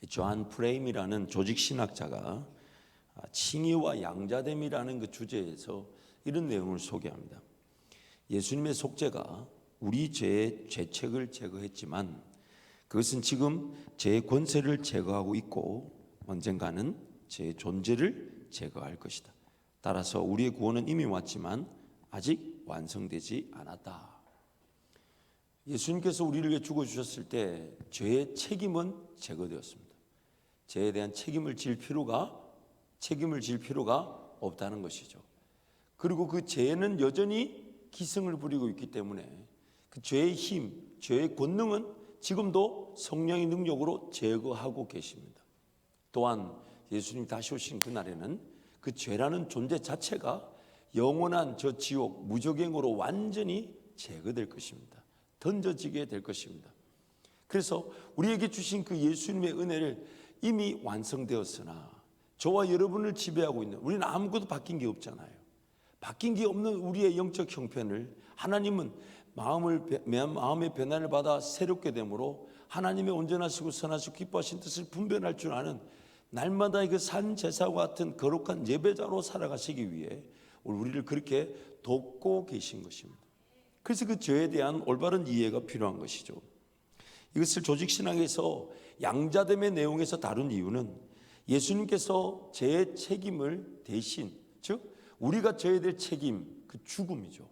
존 프레임이라는 조직신학자가 칭의와 양자됨이라는 그 주제에서 이런 내용을 소개합니다. 예수님의 속죄가 우리 죄의 죄책을 제거했지만 그것은 지금 죄의 권세를 제거하고 있고 언젠가는 죄의 존재를 제거할 것이다. 따라서 우리의 구원은 이미 왔지만 아직 완성되지 않았다. 예수님께서 우리를 위해 죽어주셨을 때 죄의 책임은 제거되었습니다. 죄에 대한 책임을 질 필요가 없다는 것이죠. 그리고 그 죄는 여전히 기승을 부리고 있기 때문에 그 죄의 힘, 죄의 권능은 지금도 성령의 능력으로 제거하고 계십니다. 또한 예수님이 다시 오신 그날에는 그 죄라는 존재 자체가 영원한 저 지옥, 무저갱으로 완전히 제거될 것입니다. 던져지게 될 것입니다. 그래서 우리에게 주신 그 예수님의 은혜를 이미 완성되었으나 저와 여러분을 지배하고 있는, 우리는 아무것도 바뀐 게 없잖아요. 바뀐 게 없는 우리의 영적 형편을 하나님은 마음의 변화를 받아 새롭게 되므로 하나님의 온전하시고 선하시고 기뻐하신 뜻을 분별할 줄 아는 날마다 그 산 제사와 같은 거룩한 예배자로 살아가시기 위해 우리를 그렇게 돕고 계신 것입니다. 그래서 그 죄에 대한 올바른 이해가 필요한 것이죠. 이것을 조직신학에서 양자됨의 내용에서 다룬 이유는 예수님께서 죄의 책임을 대신, 즉 우리가 져야 될 책임, 그 죽음이죠.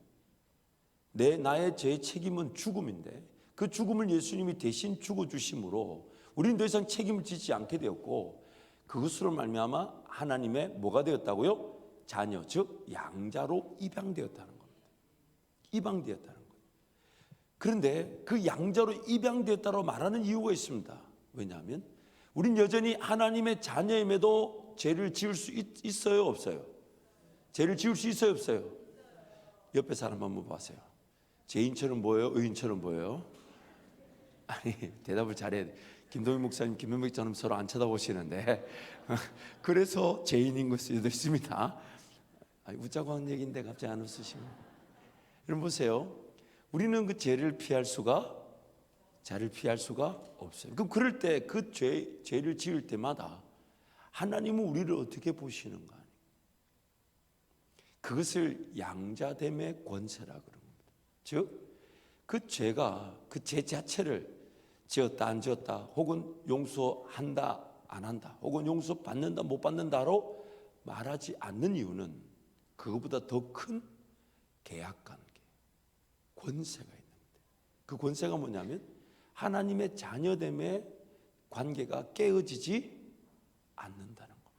나의 죄의 책임은 죽음인데 그 죽음을 예수님이 대신 죽어주심으로 우리는 더 이상 책임을 지지 않게 되었고 그것으로 말미암아 하나님의 뭐가 되었다고요? 자녀, 즉 양자로 입양되었다는 겁니다. 입양되었다는 거예요. 그런데 그 양자로 입양되었다고 말하는 이유가 있습니다. 왜냐하면 우린 여전히 하나님의 자녀임에도 죄를 지을 수 있어요, 없어요? 죄를 지을 수 있어요, 없어요? 옆에 사람 한번 봐세요. 죄인처럼 보여요? 의인처럼 보여요? 아니, 대답을 잘해야 돼. 김동희 목사님, 김현백 목사님 서로 안 쳐다보시는데 그래서 죄인인 걸 수도 있습니다. 웃자고 하는 얘기인데 갑자기 안 웃으시면. 여러분 보세요. 우리는 그 죄를 피할 수가 없어요. 그럼 그럴 때 그 죄를 지을 때마다 하나님은 우리를 어떻게 보시는가? 그것을 양자됨의 권세라 그런 겁니다. 즉 그 죄가 그 죄 자체를 지었다 안 지었다 혹은 용서한다 안 한다 혹은 용서받는다 못 받는다로 말하지 않는 이유는 그것보다 더 큰 계약관계, 권세가 있는 겁니다. 그 권세가 뭐냐면 하나님의 자녀됨의 관계가 깨어지지 않는다는 겁니다.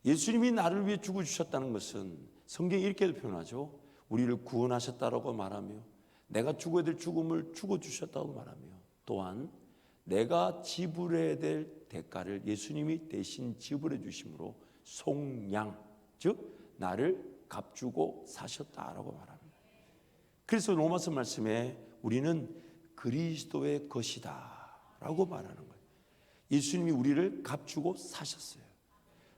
예수님이 나를 위해 죽어주셨다는 것은 성경이 이렇게도 표현하죠. 우리를 구원하셨다라고 말하며 내가 죽어야 될 죽음을 죽어주셨다고 말하며 또한 내가 지불해야 될 대가를 예수님이 대신 지불해 주심으로 속량, 즉 나를 값주고 사셨다라고 말합니다. 그래서 로마서 말씀에 우리는 그리스도의 것이다 라고 말하는 거예요. 예수님이 우리를 값주고 사셨어요.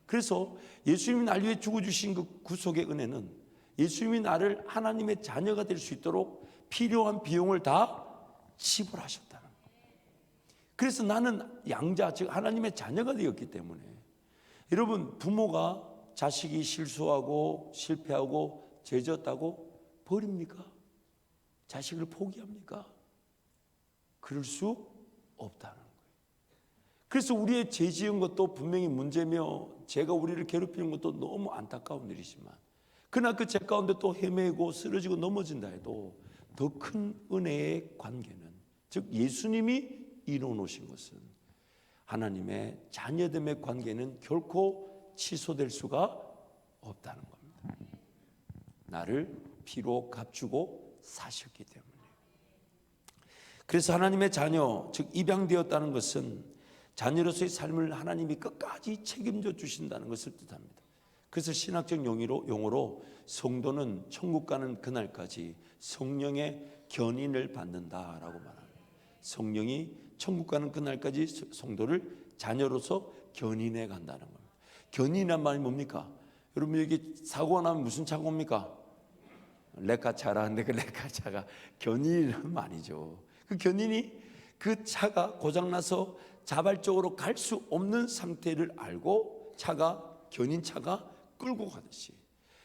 그래서 예수님이 나를 위해 죽어주신 그 구속의 은혜는 예수님이 나를 하나님의 자녀가 될 수 있도록 필요한 비용을 다 지불하셨다는 거예요. 그래서 나는 양자, 즉 하나님의 자녀가 되었기 때문에 여러분 부모가 자식이 실수하고 실패하고 죄 지었다고 버립니까? 자식을 포기합니까? 그럴 수 없다는 거예요. 그래서 우리의 죄 지은 것도 분명히 문제며 죄가 우리를 괴롭히는 것도 너무 안타까운 일이지만 그러나 그 죄 가운데 또 헤매고 쓰러지고 넘어진다 해도 더 큰 은혜의 관계는 즉 예수님이 이루어놓으신 것은 하나님의 자녀됨의 관계는 결코 취소될 수가 없다는 겁니다. 나를 피로 값주고 사셨기 때문에. 그래서 하나님의 자녀 즉 입양되었다는 것은 자녀로서의 삶을 하나님이 끝까지 책임져 주신다는 것을 뜻합니다. 그래서 신학적 용어로 성도는 천국 가는 그날까지 성령의 견인을 받는다라고 말합니다. 성령이 천국 가는 그날까지 성도를 자녀로서 견인해 간다는 겁니다. 견인이란 말이 뭡니까? 여러분 여기 사고가 나면 무슨 차가 옵니까? 레카차라는데 그 레카차가 견인이란 말이죠. 그 견인이 그 차가 고장나서 자발적으로 갈 수 없는 상태를 알고 견인차가 끌고 가듯이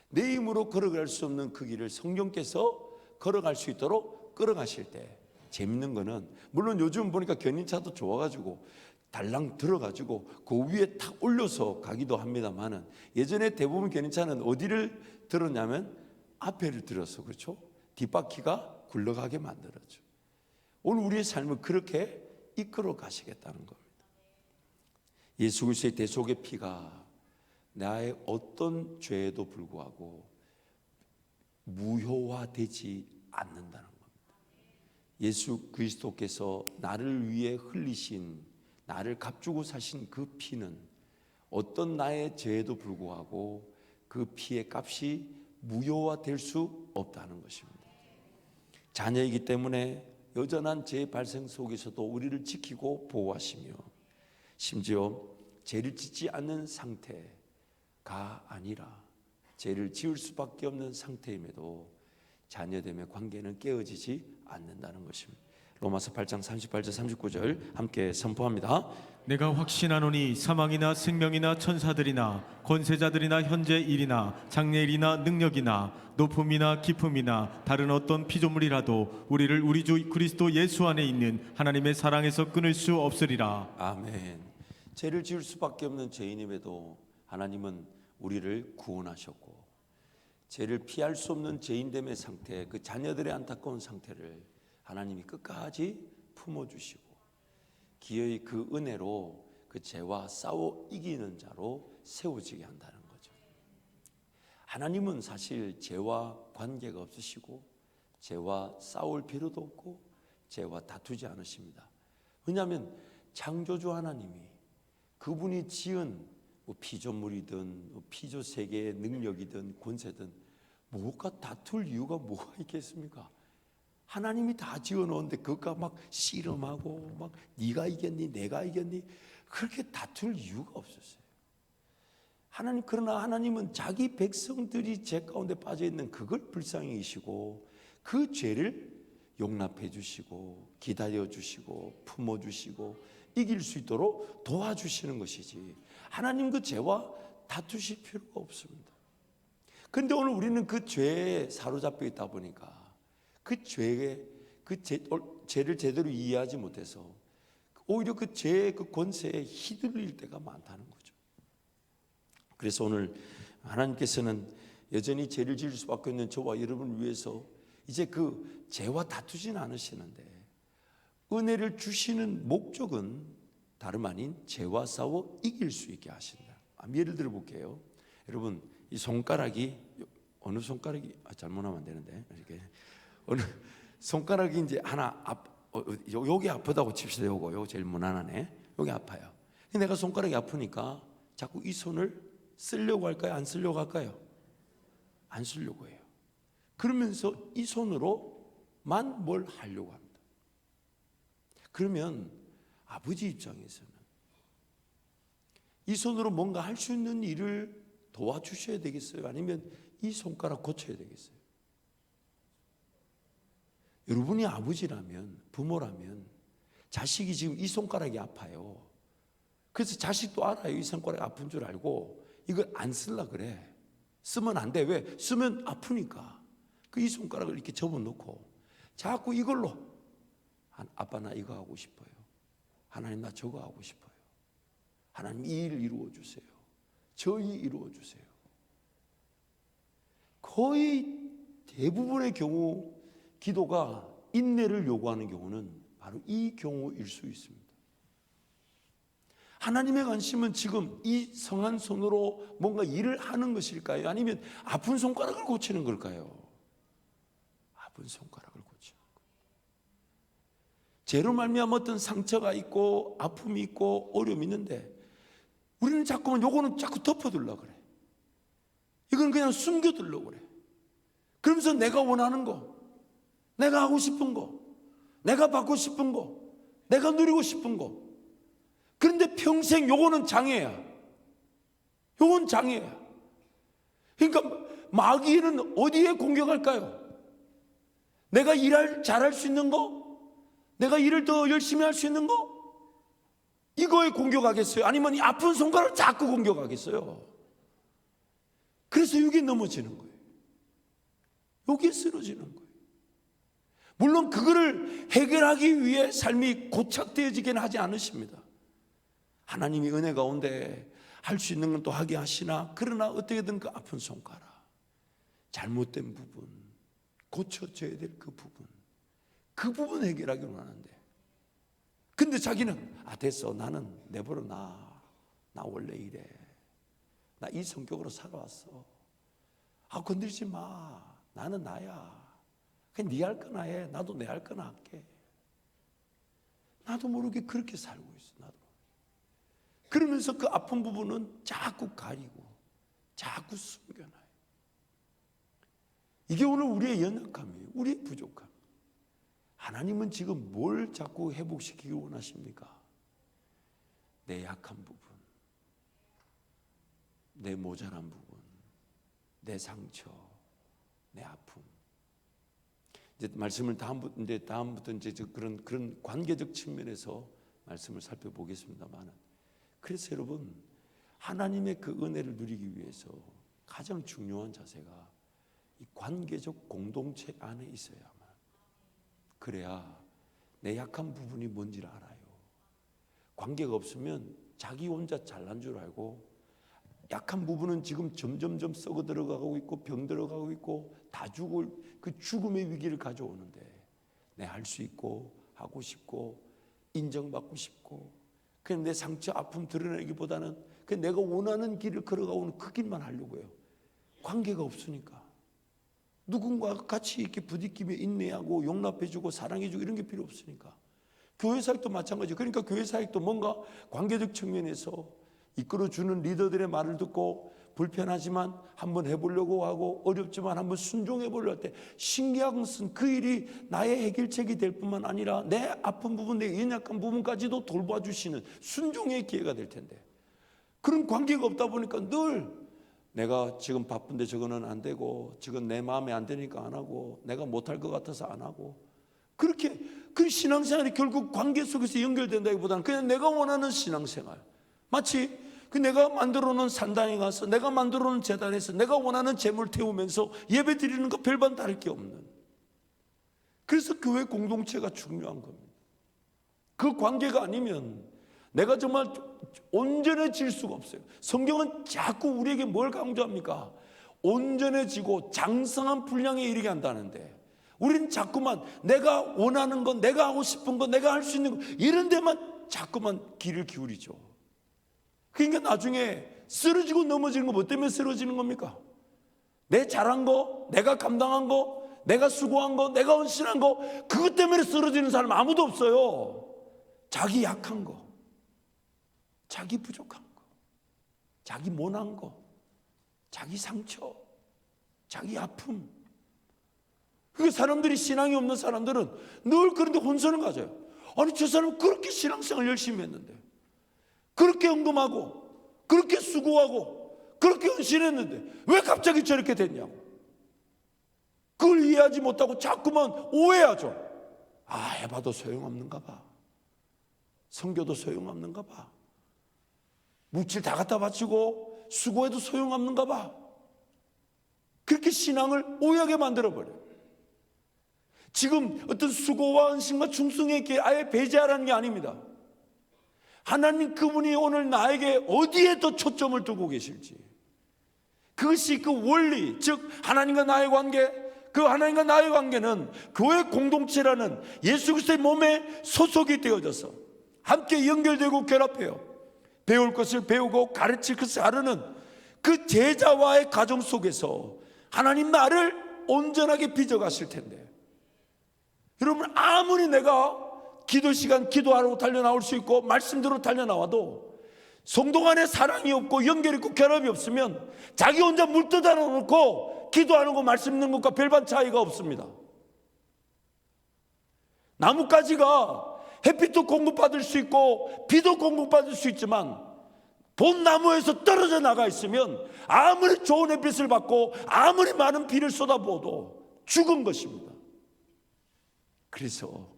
내 힘으로 걸어갈 수 없는 그 길을 성령께서 걸어갈 수 있도록 끌어가실 때, 재밌는 거는 물론 요즘 보니까 견인차도 좋아가지고 달랑 들어가지고 그 위에 탁 올려서 가기도 합니다만은, 예전에 대부분 견인차는 어디를 들었냐면 앞에를 들어서, 그렇죠? 뒷바퀴가 굴러가게 만들었죠. 오늘 우리의 삶을 그렇게 이끌어 가시겠다는 겁니다. 예수 그리스도의 대속의 피가 나의 어떤 죄에도 불구하고 무효화되지 않는다는 겁니다. 예수 그리스도께서 나를 위해 흘리신, 나를 값주고 사신 그 피는 어떤 나의 죄에도 불구하고 그 피의 값이 무효화될 수 없다는 것입니다. 자녀이기 때문에 여전한 죄 발생 속에서도 우리를 지키고 보호하시며, 심지어 죄를 짓지 않는 상태가 아니라 죄를 지을 수밖에 없는 상태임에도 자녀됨의 관계는 깨어지지 않는다는 것입니다. 로마서 8장 38절 39절 함께 선포합니다. 내가 확신하노니 사망이나 생명이나 천사들이나 권세자들이나 현재 일이나 장래일이나 능력이나 높음이나 깊음이나 다른 어떤 피조물이라도 우리를 우리 주 그리스도 예수 안에 있는 하나님의 사랑에서 끊을 수 없으리라. 아멘. 죄를 지을 수밖에 없는 죄인임에도 하나님은 우리를 구원하셨고, 죄를 피할 수 없는 죄인됨의 상태, 그 자녀들의 안타까운 상태를 하나님이 끝까지 품어주시고 기어이 그 은혜로 그 죄와 싸워 이기는 자로 세워지게 한다는 거죠. 하나님은 사실 죄와 관계가 없으시고 죄와 싸울 필요도 없고 죄와 다투지 않으십니다. 왜냐하면 창조주 하나님이 그분이 지은 피조물이든 피조 세계의 능력이든 권세든 무엇과 다툴 이유가 뭐가 있겠습니까? 하나님이 다 지어놓은데 그것과 막 씨름하고 막 네가 이겼니 내가 이겼니 그렇게 다툴 이유가 없었어요. 그러나 하나님은 자기 백성들이 죄 가운데 빠져 있는 그걸 불쌍히 여기시고 그 죄를 용납해 주시고 기다려 주시고 품어 주시고 이길 수 있도록 도와주시는 것이지, 하나님 그 죄와 다투실 필요가 없습니다. 그런데 오늘 우리는 그 죄에 사로잡혀 있다 보니까 그 죄를 제대로 이해하지 못해서 오히려 그 죄의 그 권세에 휘둘릴 때가 많다는 거죠. 그래서 오늘 하나님께서는 여전히 죄를 지을 수밖에 없는 저와 여러분을 위해서 이제 그 죄와 다투지는 않으시는데, 은혜를 주시는 목적은 다름 아닌 죄와 싸워 이길 수 있게 하신다. 예를 들어 볼게요. 여러분, 이 손가락이 어느 손가락이 잘못하면 안 되는데, 이렇게 어느 손가락이 이제 하나 여기 아프다고 칩시다. 요거 제일 무난하네. 여기 아파요. 내가 손가락이 아프니까 자꾸 이 손을 쓰려고 할까요? 안 쓰려고 할까요? 안 쓰려고 해요. 그러면서 이 손으로만 뭘 하려고 합니다. 그러면 아버지 입장에서는 이 손으로 뭔가 할 수 있는 일을 도와주셔야 되겠어요? 아니면 이 손가락 고쳐야 되겠어요? 여러분이 아버지라면, 부모라면 자식이 지금 이 손가락이 아파요. 그래서 자식도 알아요. 이 손가락이 아픈 줄 알고 이걸 안 쓰려고 그래. 쓰면 안 돼. 왜? 쓰면 아프니까. 그 이 손가락을 이렇게 접어놓고 자꾸 이걸로 아빠 나 이거 하고 싶어요. 하나님 나 저거 하고 싶어요. 하나님 이 일을 이루어 주세요. 저 일 이루어 주세요. 거의 대부분의 경우 기도가 인내를 요구하는 경우는 바로 이 경우일 수 있습니다. 하나님의 관심은 지금 이 성한 손으로 뭔가 일을 하는 것일까요? 아니면 아픈 손가락을 고치는 걸까요? 아픈 손가락을 고치는 것. 죄로 말미암아 어떤 상처가 있고 아픔이 있고 어려움이 있는데 우리는 자꾸만 요거는 자꾸 덮어두려고 그래. 이건 그냥 숨겨두려고 그래. 그러면서 내가 원하는 거, 내가 하고 싶은 거, 내가 받고 싶은 거, 내가 누리고 싶은 거. 그런데 평생 요거는 장애야. 요건 장애야. 그러니까 마귀는 어디에 공격할까요? 내가 잘할 수 있는 거? 내가 일을 더 열심히 할 수 있는 거? 이거에 공격하겠어요? 아니면 이 아픈 손가락을 자꾸 공격하겠어요? 그래서 여기에 넘어지는 거예요. 여기에 쓰러지는 거예요. 물론 그거를 해결하기 위해 삶이 고착되어지게는 하지 않으십니다. 하나님이 은혜 가운데 할 수 있는 건 또 하게 하시나, 그러나 어떻게든 그 아픈 손가락, 잘못된 부분, 고쳐져야 될 그 부분 해결하기를 원하는데, 근데 자기는 됐어, 나는 내버려 나 원래 이래, 나 이 성격으로 살아왔어, 건들지 마, 나는 나야, 그냥 네 할 거나 해, 나도 내 할 거나 할게. 나도 모르게 그렇게 살고 있어. 나도 그러면서 그 아픈 부분은 자꾸 가리고 자꾸 숨겨놔요. 이게 오늘 우리의 연약함이에요. 우리의 부족함. 하나님은 지금 뭘 자꾸 회복시키기 원하십니까? 내 약한 부분, 내 모자란 부분, 내 상처, 내 아픔. 이제 말씀을 다음부터 이제 그런 관계적 측면에서 말씀을 살펴보겠습니다만, 그래서 여러분, 하나님의 그 은혜를 누리기 위해서 가장 중요한 자세가 이 관계적 공동체 안에 있어야만, 그래야 내 약한 부분이 뭔지를 알아요. 관계가 없으면 자기 혼자 잘난 줄 알고, 약한 부분은 지금 점점점 썩어 들어가고 있고 병 들어가고 있고 다 죽을 그 죽음의 위기를 가져오는데, 내 할 수 있고 하고 싶고 인정받고 싶고, 그냥 내 상처 아픔 드러내기보다는 그냥 내가 원하는 길을 걸어가는 그 길만 하려고 해요. 관계가 없으니까. 누군가 같이 이렇게 부딪히며 인내하고 용납해주고 사랑해주고 이런 게 필요 없으니까. 교회 사역도 마찬가지예요. 그러니까 교회 사역도 뭔가 관계적 측면에서 이끌어주는 리더들의 말을 듣고 불편하지만 한번 해보려고 하고 어렵지만 한번 순종해보려고 할 때 신기한 것은 그 일이 나의 해결책이 될 뿐만 아니라 내 아픈 부분, 내 연약한 부분까지도 돌봐주시는 순종의 기회가 될 텐데, 그런 관계가 없다 보니까 늘 내가 지금 바쁜데 저거는 안 되고, 저건 내 마음에 안 되니까 안 하고, 내가 못할 것 같아서 안 하고, 그렇게 그 신앙생활이 결국 관계 속에서 연결된다기보다는 그냥 내가 원하는 신앙생활, 마치 그 내가 만들어 놓은 산당에 가서 내가 만들어 놓은 제단에서 내가 원하는 제물 태우면서 예배 드리는 거 별반 다를 게 없는, 그래서 교회 공동체가 중요한 겁니다. 그 관계가 아니면 내가 정말 온전해질 수가 없어요. 성경은 자꾸 우리에게 뭘 강조합니까? 온전해지고 장성한 분량에 이르게 한다는데, 우리는 자꾸만 내가 원하는 것, 내가 하고 싶은 것, 내가 할 수 있는 것, 이런 데만 자꾸만 귀를 기울이죠. 그러니까 나중에 쓰러지고 넘어지는 거 뭐 때문에 쓰러지는 겁니까? 내 잘한 거, 내가 감당한 거, 내가 수고한 거, 내가 헌신한 거, 그것 때문에 쓰러지는 사람 아무도 없어요. 자기 약한 거, 자기 부족한 거, 자기 못난 거, 자기 상처, 자기 아픔. 그 사람들이, 신앙이 없는 사람들은 늘 그런데 혼선을 가져요. 아니, 저 사람은 그렇게 신앙생활 열심히 했는데, 그렇게 헌금하고 그렇게 수고하고 그렇게 헌신했는데 왜 갑자기 저렇게 됐냐고. 그걸 이해하지 못하고 자꾸만 오해하죠. 해봐도 소용없는가 봐, 성교도 소용없는가 봐, 묵질 다 갖다 바치고 수고해도 소용없는가 봐. 그렇게 신앙을 오해하게 만들어버려요. 지금 어떤 수고와 헌신과 충성의 길 아예 배제하라는 게 아닙니다. 하나님 그분이 오늘 나에게 어디에 더 초점을 두고 계실지, 그것이 그 원리, 즉 하나님과 나의 관계, 그 하나님과 나의 관계는 교회 공동체라는 예수 그리스도의 몸에 소속이 되어져서 함께 연결되고 결합해요. 배울 것을 배우고 가르칠 것을 가르는 그 제자와의 가정 속에서 하나님 나를 온전하게 빚어가실 텐데, 여러분 아무리 내가 기도 시간 기도하러 달려나올 수 있고 말씀대로 달려나와도 성도 간에 사랑이 없고 연결이 없고 결합이 없으면 자기 혼자 물 떠다 놓고 기도하는 거 말씀 있는 것과 별반 차이가 없습니다. 나뭇가지가 햇빛도 공급받을 수 있고 비도 공급받을 수 있지만 본 나무에서 떨어져 나가 있으면 아무리 좋은 햇빛을 받고 아무리 많은 비를 쏟아부어도 죽은 것입니다. 그래서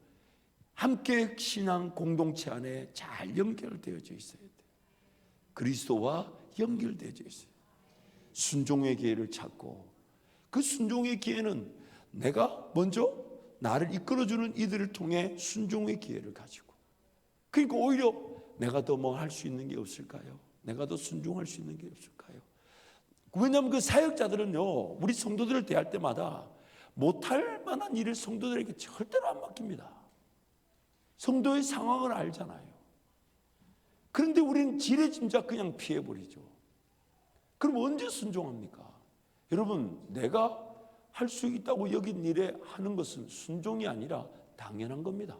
함께 신앙 공동체 안에 잘 연결되어져 있어야 돼. 그리스도와 연결되어져 있어요. 순종의 기회를 찾고, 그 순종의 기회는 내가 먼저 나를 이끌어주는 이들을 통해 순종의 기회를 가지고, 그러니까 오히려 내가 더 뭐 할 수 있는 게 없을까요? 내가 더 순종할 수 있는 게 없을까요? 왜냐하면 그 사역자들은요, 우리 성도들을 대할 때마다 못할 만한 일을 성도들에게 절대로 안 맡깁니다. 성도의 상황을 알잖아요. 그런데 우리는 지레짐작 그냥 피해버리죠. 그럼 언제 순종합니까? 여러분, 내가 할 수 있다고 여긴 일에 하는 것은 순종이 아니라 당연한 겁니다.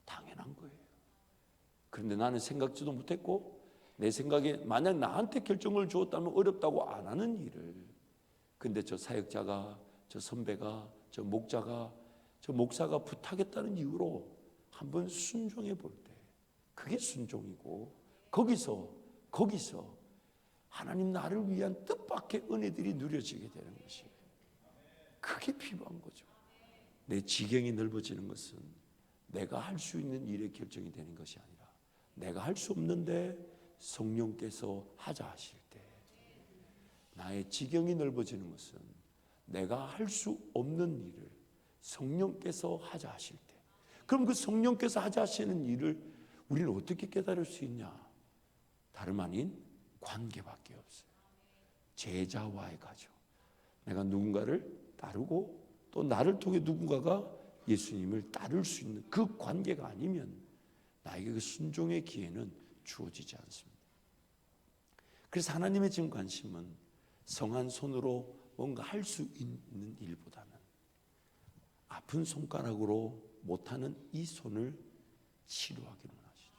당연한 거예요. 그런데 나는 생각지도 못했고, 내 생각에 만약 나한테 결정을 주었다면 어렵다고 안 하는 일을, 근데 저 사역자가, 저 선배가, 저 목자가, 저 목사가 부탁했다는 이유로 한번 순종해 볼 때, 그게 순종이고, 거기서 하나님 나를 위한 뜻밖의 은혜들이 누려지게 되는 것이에요. 그게 필요한 거죠. 내 지경이 넓어지는 것은 내가 할 수 있는 일의 결정이 되는 것이 아니라, 내가 할 수 없는데 성령께서 하자 하실 때, 나의 지경이 넓어지는 것은 내가 할 수 없는 일을 성령께서 하자 하실 때, 그럼 그 성령께서 하자 하시는 일을 우리는 어떻게 깨달을 수 있냐? 다름 아닌 관계밖에 없어요. 제자와의 가정. 내가 누군가를 따르고 또 나를 통해 누군가가 예수님을 따를 수 있는 그 관계가 아니면 나에게 그 순종의 기회는 주어지지 않습니다. 그래서 하나님의 지금 관심은 성한 손으로 뭔가 할 수 있는 일보다는 아픈 손가락으로 못하는 이 손을 치료하기를 원하시죠.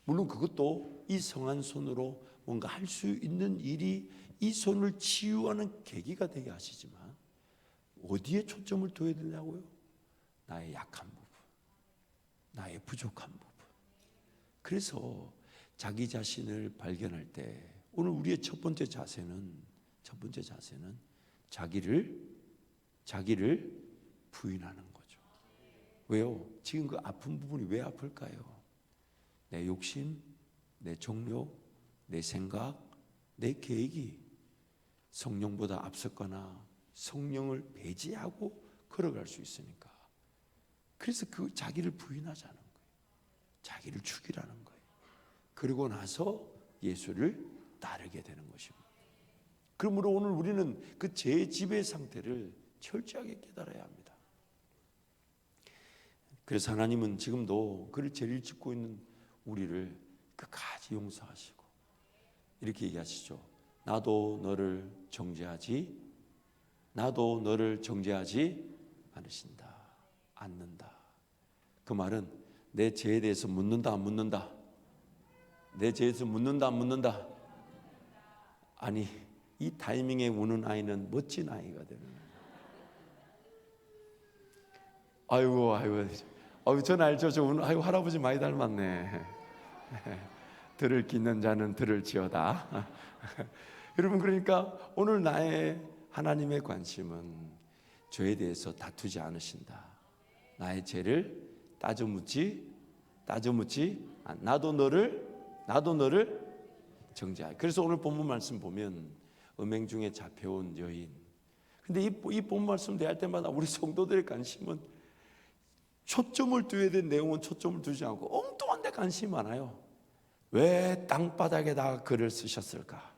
물론 그것도 이 성한 손으로 뭔가 할 수 있는 일이 이 손을 치유하는 계기가 되게 하시지만, 어디에 초점을 둬야 되냐고요? 나의 약한 부분, 나의 부족한 부분. 그래서 자기 자신을 발견할 때 오늘 우리의 첫 번째 자세는 자기를 부인하는 거죠. 왜요? 지금 그 아픈 부분이 왜 아플까요? 내 욕심, 내 정욕, 내 생각, 내 계획이 성령보다 앞섰거나 성령을 배제하고 걸어갈 수 있으니까. 그래서 그 자기를 부인하자는 거예요. 자기를 죽이라는 거예요. 그리고 나서 예수를 따르게 되는 것입니다. 그러므로 오늘 우리는 그 제 지배 상태를 철저하게 깨달아야 합니다. 그래서 하나님은 지금도 그를 죄를 짓고 있는 우리를 끝까지 용서하시고 이렇게 얘기하시죠. 나도 너를 정죄하지 않는다. 그 말은 내 죄에 대해서 묻는다 안 묻는다? 내 죄에서 묻는다 안 묻는다? 아니, 이 타이밍에 우는 아이는 멋진 아이가 되는 거예요. 아이고, 전 알죠. 저 우는, 아이고, 할아버지 많이 닮았네. 들을 깃는 자는 들을지어다. 여러분, 그러니까 오늘 나의 하나님의 관심은 죄에 대해서 다투지 않으신다. 나의 죄를 따져 묻지 나도 너를 정죄하리. 그래서 오늘 본문 말씀 보면 음행 중에 잡혀온 여인. 근데 이 본문 말씀 대할 때마다 우리 성도들의 관심은 초점을 둬야 될 내용은 초점을 두지 않고 엉뚱한 데 관심이 많아요. 왜 땅바닥에다 글을 쓰셨을까?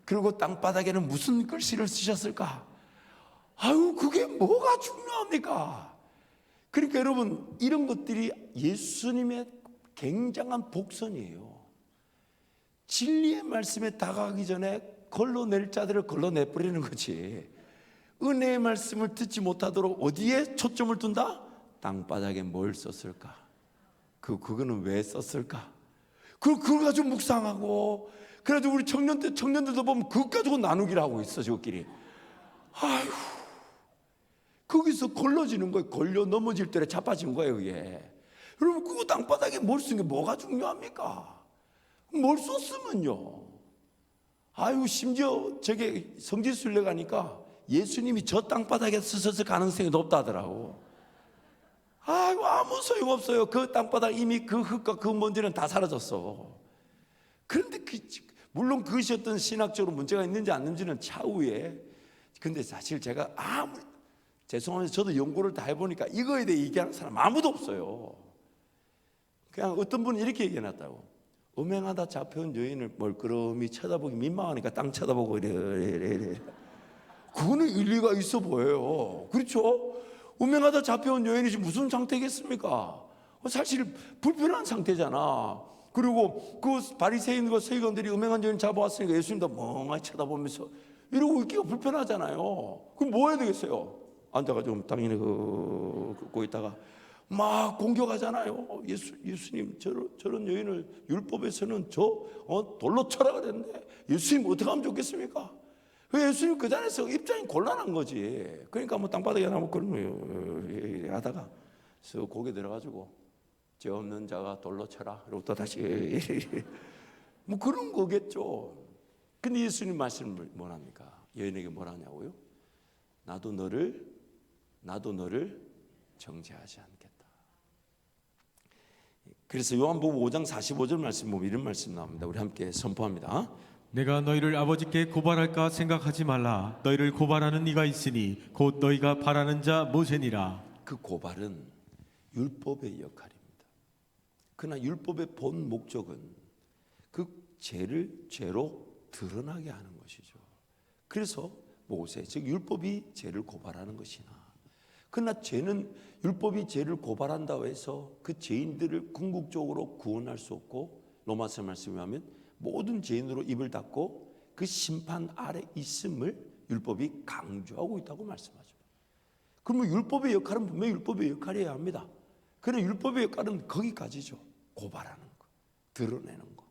그리고 땅바닥에는 무슨 글씨를 쓰셨을까? 아유, 그게 뭐가 중요합니까? 그러니까 여러분, 이런 것들이 예수님의 굉장한 복선이에요. 진리의 말씀에 다가가기 전에 걸러낼 자들을 걸러내버리는 거지. 은혜의 말씀을 듣지 못하도록 어디에 초점을 둔다? 땅바닥에 뭘 썼을까? 그거는 왜 썼을까? 그걸 가지고 묵상하고, 그래도 우리 청년들도 보면 그것 가지고 나누기를 하고 있어, 저끼리. 아휴, 거기서 걸러지는 거예요. 걸려 넘어질 때 자빠진 거예요, 그게. 여러분, 그거 땅바닥에 뭘 쓴 게 뭐가 중요합니까? 뭘 썼으면요. 아유, 심지어 저게 성지순례 가니까 예수님이 저 땅바닥에 쓰셨을 가능성이 높다더라고. 아이고 아무 소용없어요. 그 땅바닥 이미 그 흙과 그 먼지는 다 사라졌어. 그런데 물론 그것이 어떤 신학적으로 문제가 있는지 안 있는지는 차후에. 근데 사실 제가 죄송합니다. 저도 연구를 다 해보니까 이거에 대해 얘기하는 사람 아무도 없어요. 그냥 어떤 분은 이렇게 얘기해놨다고. 음행하다 잡혀온 여인을 멀끄러미 쳐다보기 민망하니까 땅 쳐다보고 이래. 그거는 일리가 있어 보여요. 그렇죠? 음행하다 잡혀온 여인이 지금 무슨 상태겠습니까? 사실 불편한 상태잖아. 그리고 그 바리새인과 서기관들이 음행한 여인 잡아왔으니까 예수님도 멍하니 쳐다보면서 이러고 있기가 불편하잖아요. 그럼 뭐 해야 되겠어요? 앉아가지고 당연히 걷고 있다가 막 공격하잖아요. 예수님 저런 여인을 율법에서는 돌로 쳐라 그랬는데 예수님 어떻게 하면 좋겠습니까? 예수님 그 자리에서 입장이 곤란한 거지. 그러니까 뭐 땅바닥에 나무 그런 거 하다가 고개 들어가지고 죄 없는 자가 돌로 쳐라. 그리고 또 다시 뭐 그런 거겠죠. 근데 예수님 말씀을 뭐랍니까? 여인에게 뭐라냐고요? 나도 너를 정죄하지 않겠다. 그래서 요한복음 5장 45절 말씀 보면 이런 말씀 나옵니다. 우리 함께 선포합니다. 내가 너희를 아버지께 고발할까 생각하지 말라. 너희를 고발하는 이가 있으니 곧 너희가 바라는 자 모세니라. 그 고발은 율법의 역할입니다. 그러나 율법의 본 목적은 그 죄를 죄로 드러나게 하는 것이죠. 그래서 모세, 즉 율법이 죄를 고발하는 것이나, 그러나 죄는 율법이 죄를 고발한다고 해서 그 죄인들을 궁극적으로 구원할 수 없고, 로마서 말씀에 하면 모든 죄인으로 입을 닫고 그 심판 아래 있음을 율법이 강조하고 있다고 말씀하죠. 그러면 율법의 역할은 분명히 율법의 역할이어야 합니다. 그러나 율법의 역할은 거기까지죠. 고발하는 것, 드러내는 것,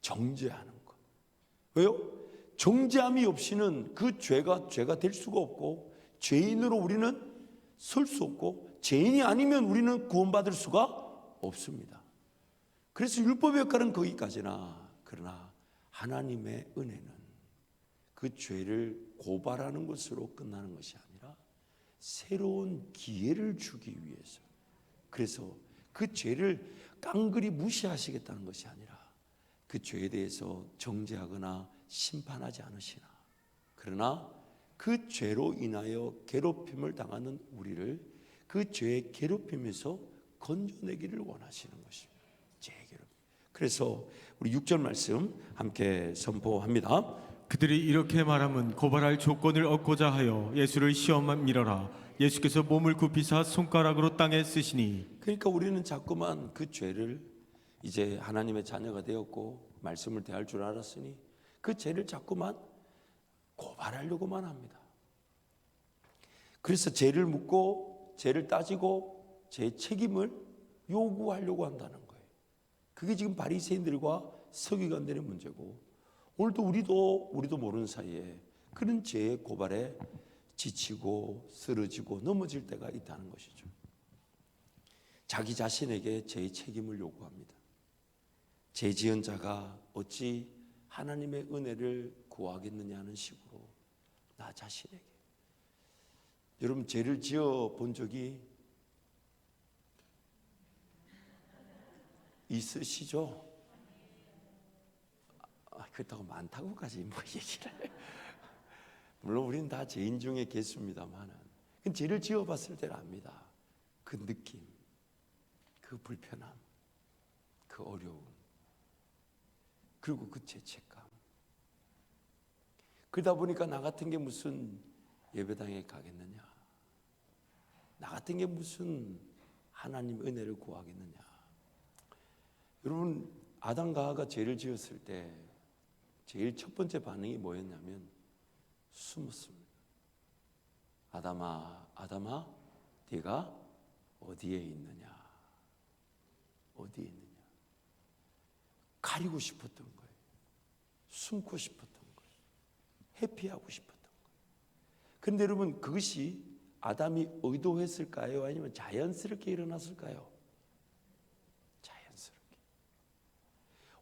정죄하는 것. 왜요? 정죄함이 없이는 그 죄가 될 수가 없고, 죄인으로 우리는 설 수 없고, 죄인이 아니면 우리는 구원받을 수가 없습니다. 그래서 율법의 역할은 거기까지나, 그러나 하나님의 은혜는 그 죄를 고발하는 것으로 끝나는 것이 아니라 새로운 기회를 주기 위해서, 그래서 그 죄를 깡그리 무시하시겠다는 것이 아니라 그 죄에 대해서 정죄하거나 심판하지 않으시나, 그러나 그 죄로 인하여 괴롭힘을 당하는 우리를 그 죄의 괴롭힘에서 건져내기를 원하시는 것입니다. 죄의 괴롭힘. 그래서 우리 6절 말씀 함께 선포합니다. 그들이 이렇게 말하면 고발할 조건을 얻고자 하여 예수를 시험만 밀어라. 예수께서 몸을 굽히사 손가락으로 땅에 쓰시니. 그러니까 우리는 자꾸만 그 죄를, 이제 하나님의 자녀가 되었고 말씀을 대할 줄 알았으니 그 죄를 자꾸만 고발하려고만 합니다. 그래서 죄를 묻고 죄를 따지고 죄의 책임을 요구하려고 한다는 거예요. 그게 지금 바리새인들과 서기관들의 문제고, 오늘도 우리도 모르는 사이에 그런 죄의 고발에 지치고 쓰러지고 넘어질 때가 있다는 것이죠. 자기 자신에게 죄의 책임을 요구합니다. 죄 지은 자가 어찌 하나님의 은혜를 구하겠느냐는 식으로 나 자신에게. 여러분, 죄를 지어 본 적이 있으시죠? 그렇다고 많다고까지 뭐 얘기를 해요. 물론 우리는 다 죄인 중에 계십니다만, 죄를 지어봤을 때는 압니다. 그 느낌, 그 불편함, 그 어려움, 그리고 그 죄책감. 그러다 보니까 나 같은 게 무슨 예배당에 가겠느냐, 나 같은 게 무슨 하나님 은혜를 구하겠느냐. 여러분, 아담과 하와가 죄를 지었을 때 제일 첫 번째 반응이 뭐였냐면 숨었습니다. 아담아, 네가 어디에 있느냐? 어디에 있느냐? 가리고 싶었던 거예요. 숨고 싶었던 거예요. 회피하고 싶었던 거예요. 그런데 여러분, 그것이 아담이 의도했을까요? 아니면 자연스럽게 일어났을까요? 자연스럽게.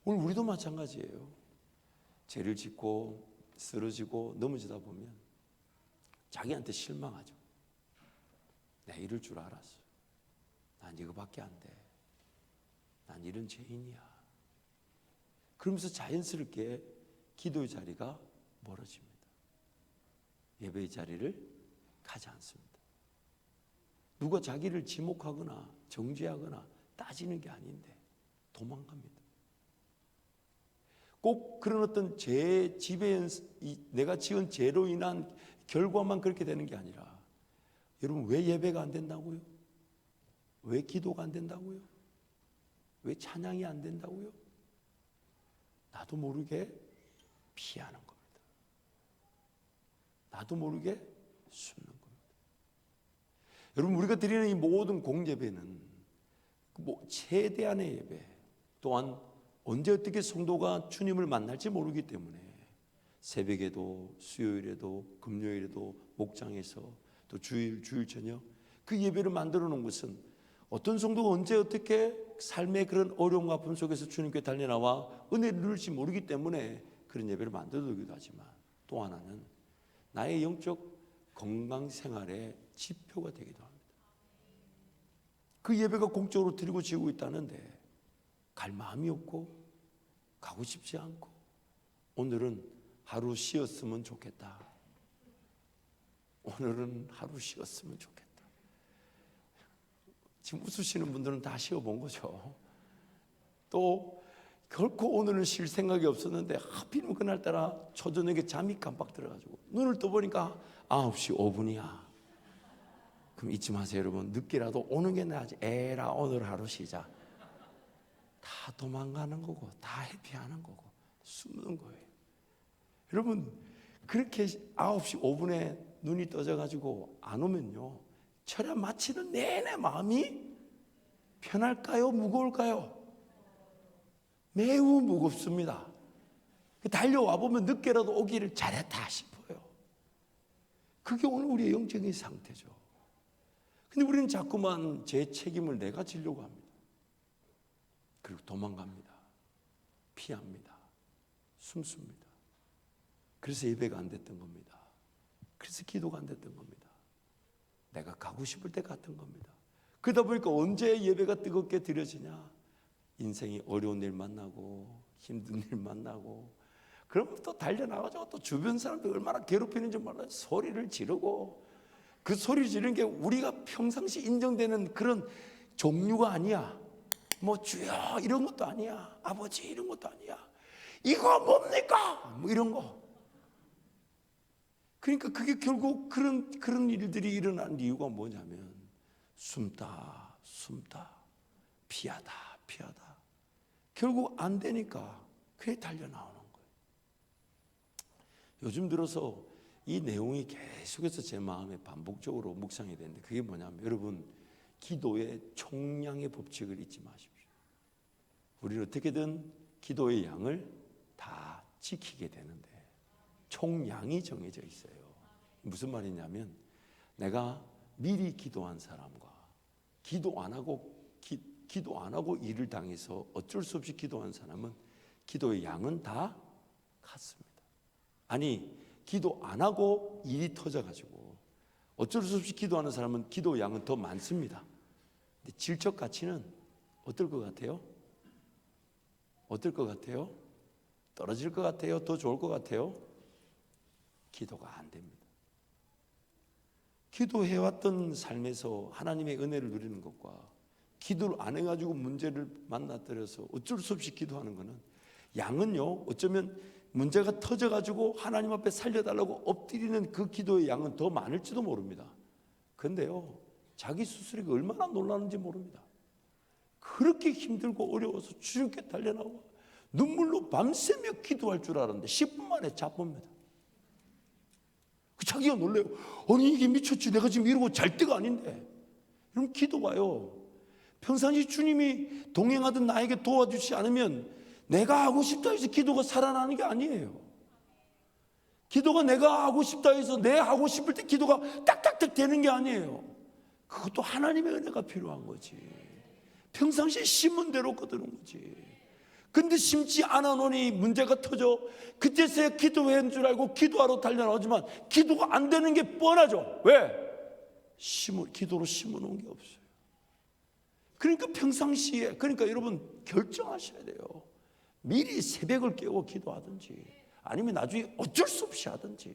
오늘 우리도 마찬가지예요. 죄를 짓고 쓰러지고 넘어지다 보면 자기한테 실망하죠. 내가 이럴 줄 알았어. 난 이거밖에 안 돼. 난 이런 죄인이야. 그러면서 자연스럽게 기도의 자리가 멀어집니다. 예배의 자리를 가지 않습니다. 누가 자기를 지목하거나 정죄하거나 따지는 게 아닌데 도망갑니다. 꼭 그런 어떤 죄 지배, 내가 지은 죄로 인한 결과만 그렇게 되는 게 아니라, 여러분 왜 예배가 안 된다고요? 왜 기도가 안 된다고요? 왜 찬양이 안 된다고요? 나도 모르게 피하는 겁니다. 나도 모르게 숨는 겁니다. 여러분, 우리가 드리는 이 모든 공예배는 최대한의 예배, 또한 언제 어떻게 성도가 주님을 만날지 모르기 때문에 새벽에도 수요일에도 금요일에도 목장에서 또 주일 저녁 그 예배를 만들어 놓은 것은 어떤 성도가 언제 어떻게 삶의 그런 어려움 아픔 속에서 주님께 달려나와 은혜를 누릴지 모르기 때문에 그런 예배를 만들어 두기도 하지만, 또 하나는 나의 영적 건강 생활의 지표가 되기도 합니다. 그 예배가 공적으로 드리고 지고 있다는데 갈 마음이 없고 가고 싶지 않고, 오늘은 하루 쉬었으면 좋겠다. 오늘은 하루 쉬었으면 좋겠다. 지금 웃으시는 분들은 다 쉬어본 거죠. 또 결코 오늘은 쉴 생각이 없었는데 하필이면 그날따라 초저녁에 잠이 깜빡 들어가지고 눈을 떠보니까 9시 5분이야. 그럼 잊지 마세요, 여러분. 늦게라도 오는 게 나아지. 에라, 오늘 하루 쉬자. 다 도망가는 거고, 다 회피하는 거고, 숨는 거예요. 여러분, 그렇게 9시 5분에 눈이 떠져가지고 안 오면요, 철야 마치는 내내 마음이 편할까요? 무거울까요? 매우 무겁습니다. 달려와 보면 늦게라도 오기를 잘했다 싶어요. 그게 오늘 우리의 영적인 상태죠. 근데 우리는 자꾸만 제 책임을 내가 지려고 합니다. 그리고 도망갑니다. 피합니다. 숨습니다. 그래서 예배가 안 됐던 겁니다. 그래서 기도가 안 됐던 겁니다. 내가 가고 싶을 때 갔던 겁니다. 그러다 보니까 언제 예배가 뜨겁게 드려지냐? 인생이 어려운 일 만나고 힘든 일 만나고, 그럼 또 달려나가죠. 또 주변 사람들 얼마나 괴롭히는지 몰라요. 소리를 지르고, 그 소리 지르는 게 우리가 평상시 인정되는 그런 종류가 아니야. 뭐 주여 이런 것도 아니야. 아버지 이런 것도 아니야. 이거 뭡니까? 뭐 이런 거. 그러니까 그게 결국 그런 일들이 일어난 이유가 뭐냐면 숨다 피하다 결국 안 되니까 그게 달려나오는 거예요. 요즘 들어서 이 내용이 계속해서 제 마음에 반복적으로 묵상이 되는데, 그게 뭐냐면, 여러분, 기도의 총량의 법칙을 잊지 마십시오. 우리는 어떻게든 기도의 양을 다 지키게 되는데 총량이 정해져 있어요. 무슨 말이냐면, 내가 미리 기도한 사람과 기도 안 하고 일을 당해서 어쩔 수 없이 기도한 사람은 기도의 양은 다 같습니다. 아니, 기도 안 하고 일이 터져가지고 어쩔 수 없이 기도하는 사람은 기도의 양은 더 많습니다. 근데 질적 가치는 어떨 것 같아요? 어떨 것 같아요? 떨어질 것 같아요? 더 좋을 것 같아요? 기도가 안 됩니다. 기도해왔던 삶에서 하나님의 은혜를 누리는 것과 기도를 안 해가지고 문제를 만나들여서 어쩔 수 없이 기도하는 것은, 양은요, 어쩌면 문제가 터져가지고 하나님 앞에 살려달라고 엎드리는 그 기도의 양은 더 많을지도 모릅니다. 그런데요, 자기 스스로가 얼마나 놀라는지 모릅니다. 그렇게 힘들고 어려워서 주님께 달려나와 눈물로 밤새며 기도할 줄 알았는데 10분 만에 자빠집니다. 자기가 놀래요. 아니 이게 미쳤지, 내가 지금 이러고 잘 때가 아닌데. 그럼 기도가요, 평상시 주님이 동행하던 나에게 도와주지 않으면 내가 하고 싶다 해서 기도가 살아나는 게 아니에요. 기도가 내가 하고 싶다 해서 내 하고 싶을 때 기도가 딱딱딱 되는 게 아니에요. 그것도 하나님의 은혜가 필요한 거지. 평상시에 심은 대로 거두는 거지. 근데 심지 않아 놓으니 문제가 터져 그때서야 기도한 줄 알고 기도하러 달려나오지만 기도가 안 되는 게 뻔하죠. 왜? 기도로 심어놓은 게 없어요. 그러니까 평상시에, 그러니까 여러분 결정하셔야 돼요. 미리 새벽을 깨워 기도하든지 아니면 나중에 어쩔 수 없이 하든지.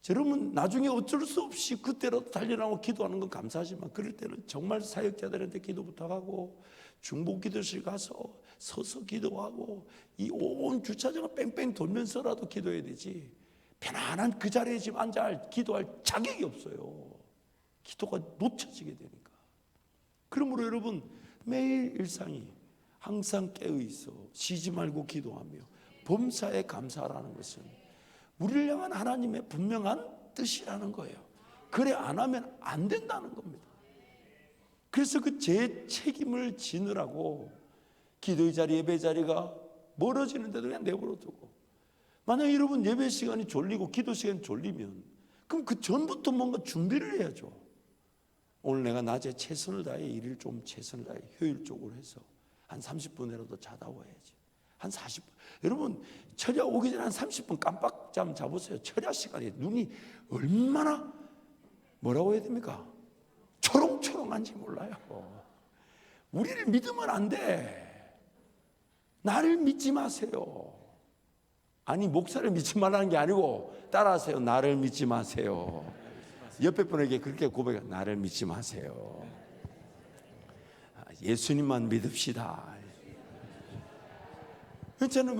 여러분 나중에 어쩔 수 없이 그때라도 달려나고 기도하는 건 감사하지만 그럴 때는 정말 사역자들한테 기도 부탁하고 중보기도실 가서 서서 기도하고 이 온 주차장을 뺑뺑 돌면서라도 기도해야 되지, 편안한 그 자리에 지금 앉아 기도할 자격이 없어요. 기도가 놓쳐지게 되니까. 그러므로 여러분 매일 일상이 항상 깨어있어 쉬지 말고 기도하며 범사에 감사하라는 것은 우리를 향한 하나님의 분명한 뜻이라는 거예요. 그래 안 하면 안 된다는 겁니다. 그래서 그 제 책임을 지느라고 기도의 자리, 예배 자리가 멀어지는데도 그냥 내버려 두고, 만약 여러분 예배 시간이 졸리고 기도 시간이 졸리면 그럼 그 전부터 뭔가 준비를 해야죠. 오늘 내가 낮에 최선을 다해 일을 좀 최선을 다해 효율적으로 해서 한 30분이라도 자다 와야지. 한 40분. 여러분 철야 오기 전에 한 30분 깜빡잠 자보세요. 철야 시간에 눈이 얼마나 뭐라고 해야 됩니까? 초롱초롱한지 몰라요. 우리를 믿으면 안 돼. 나를 믿지 마세요. 아니 목사를 믿지 말라는 게 아니고 따라하세요. 나를 믿지 마세요. 옆에 분에게 그렇게 고백해. 나를 믿지 마세요. 예수님만 믿읍시다. 저는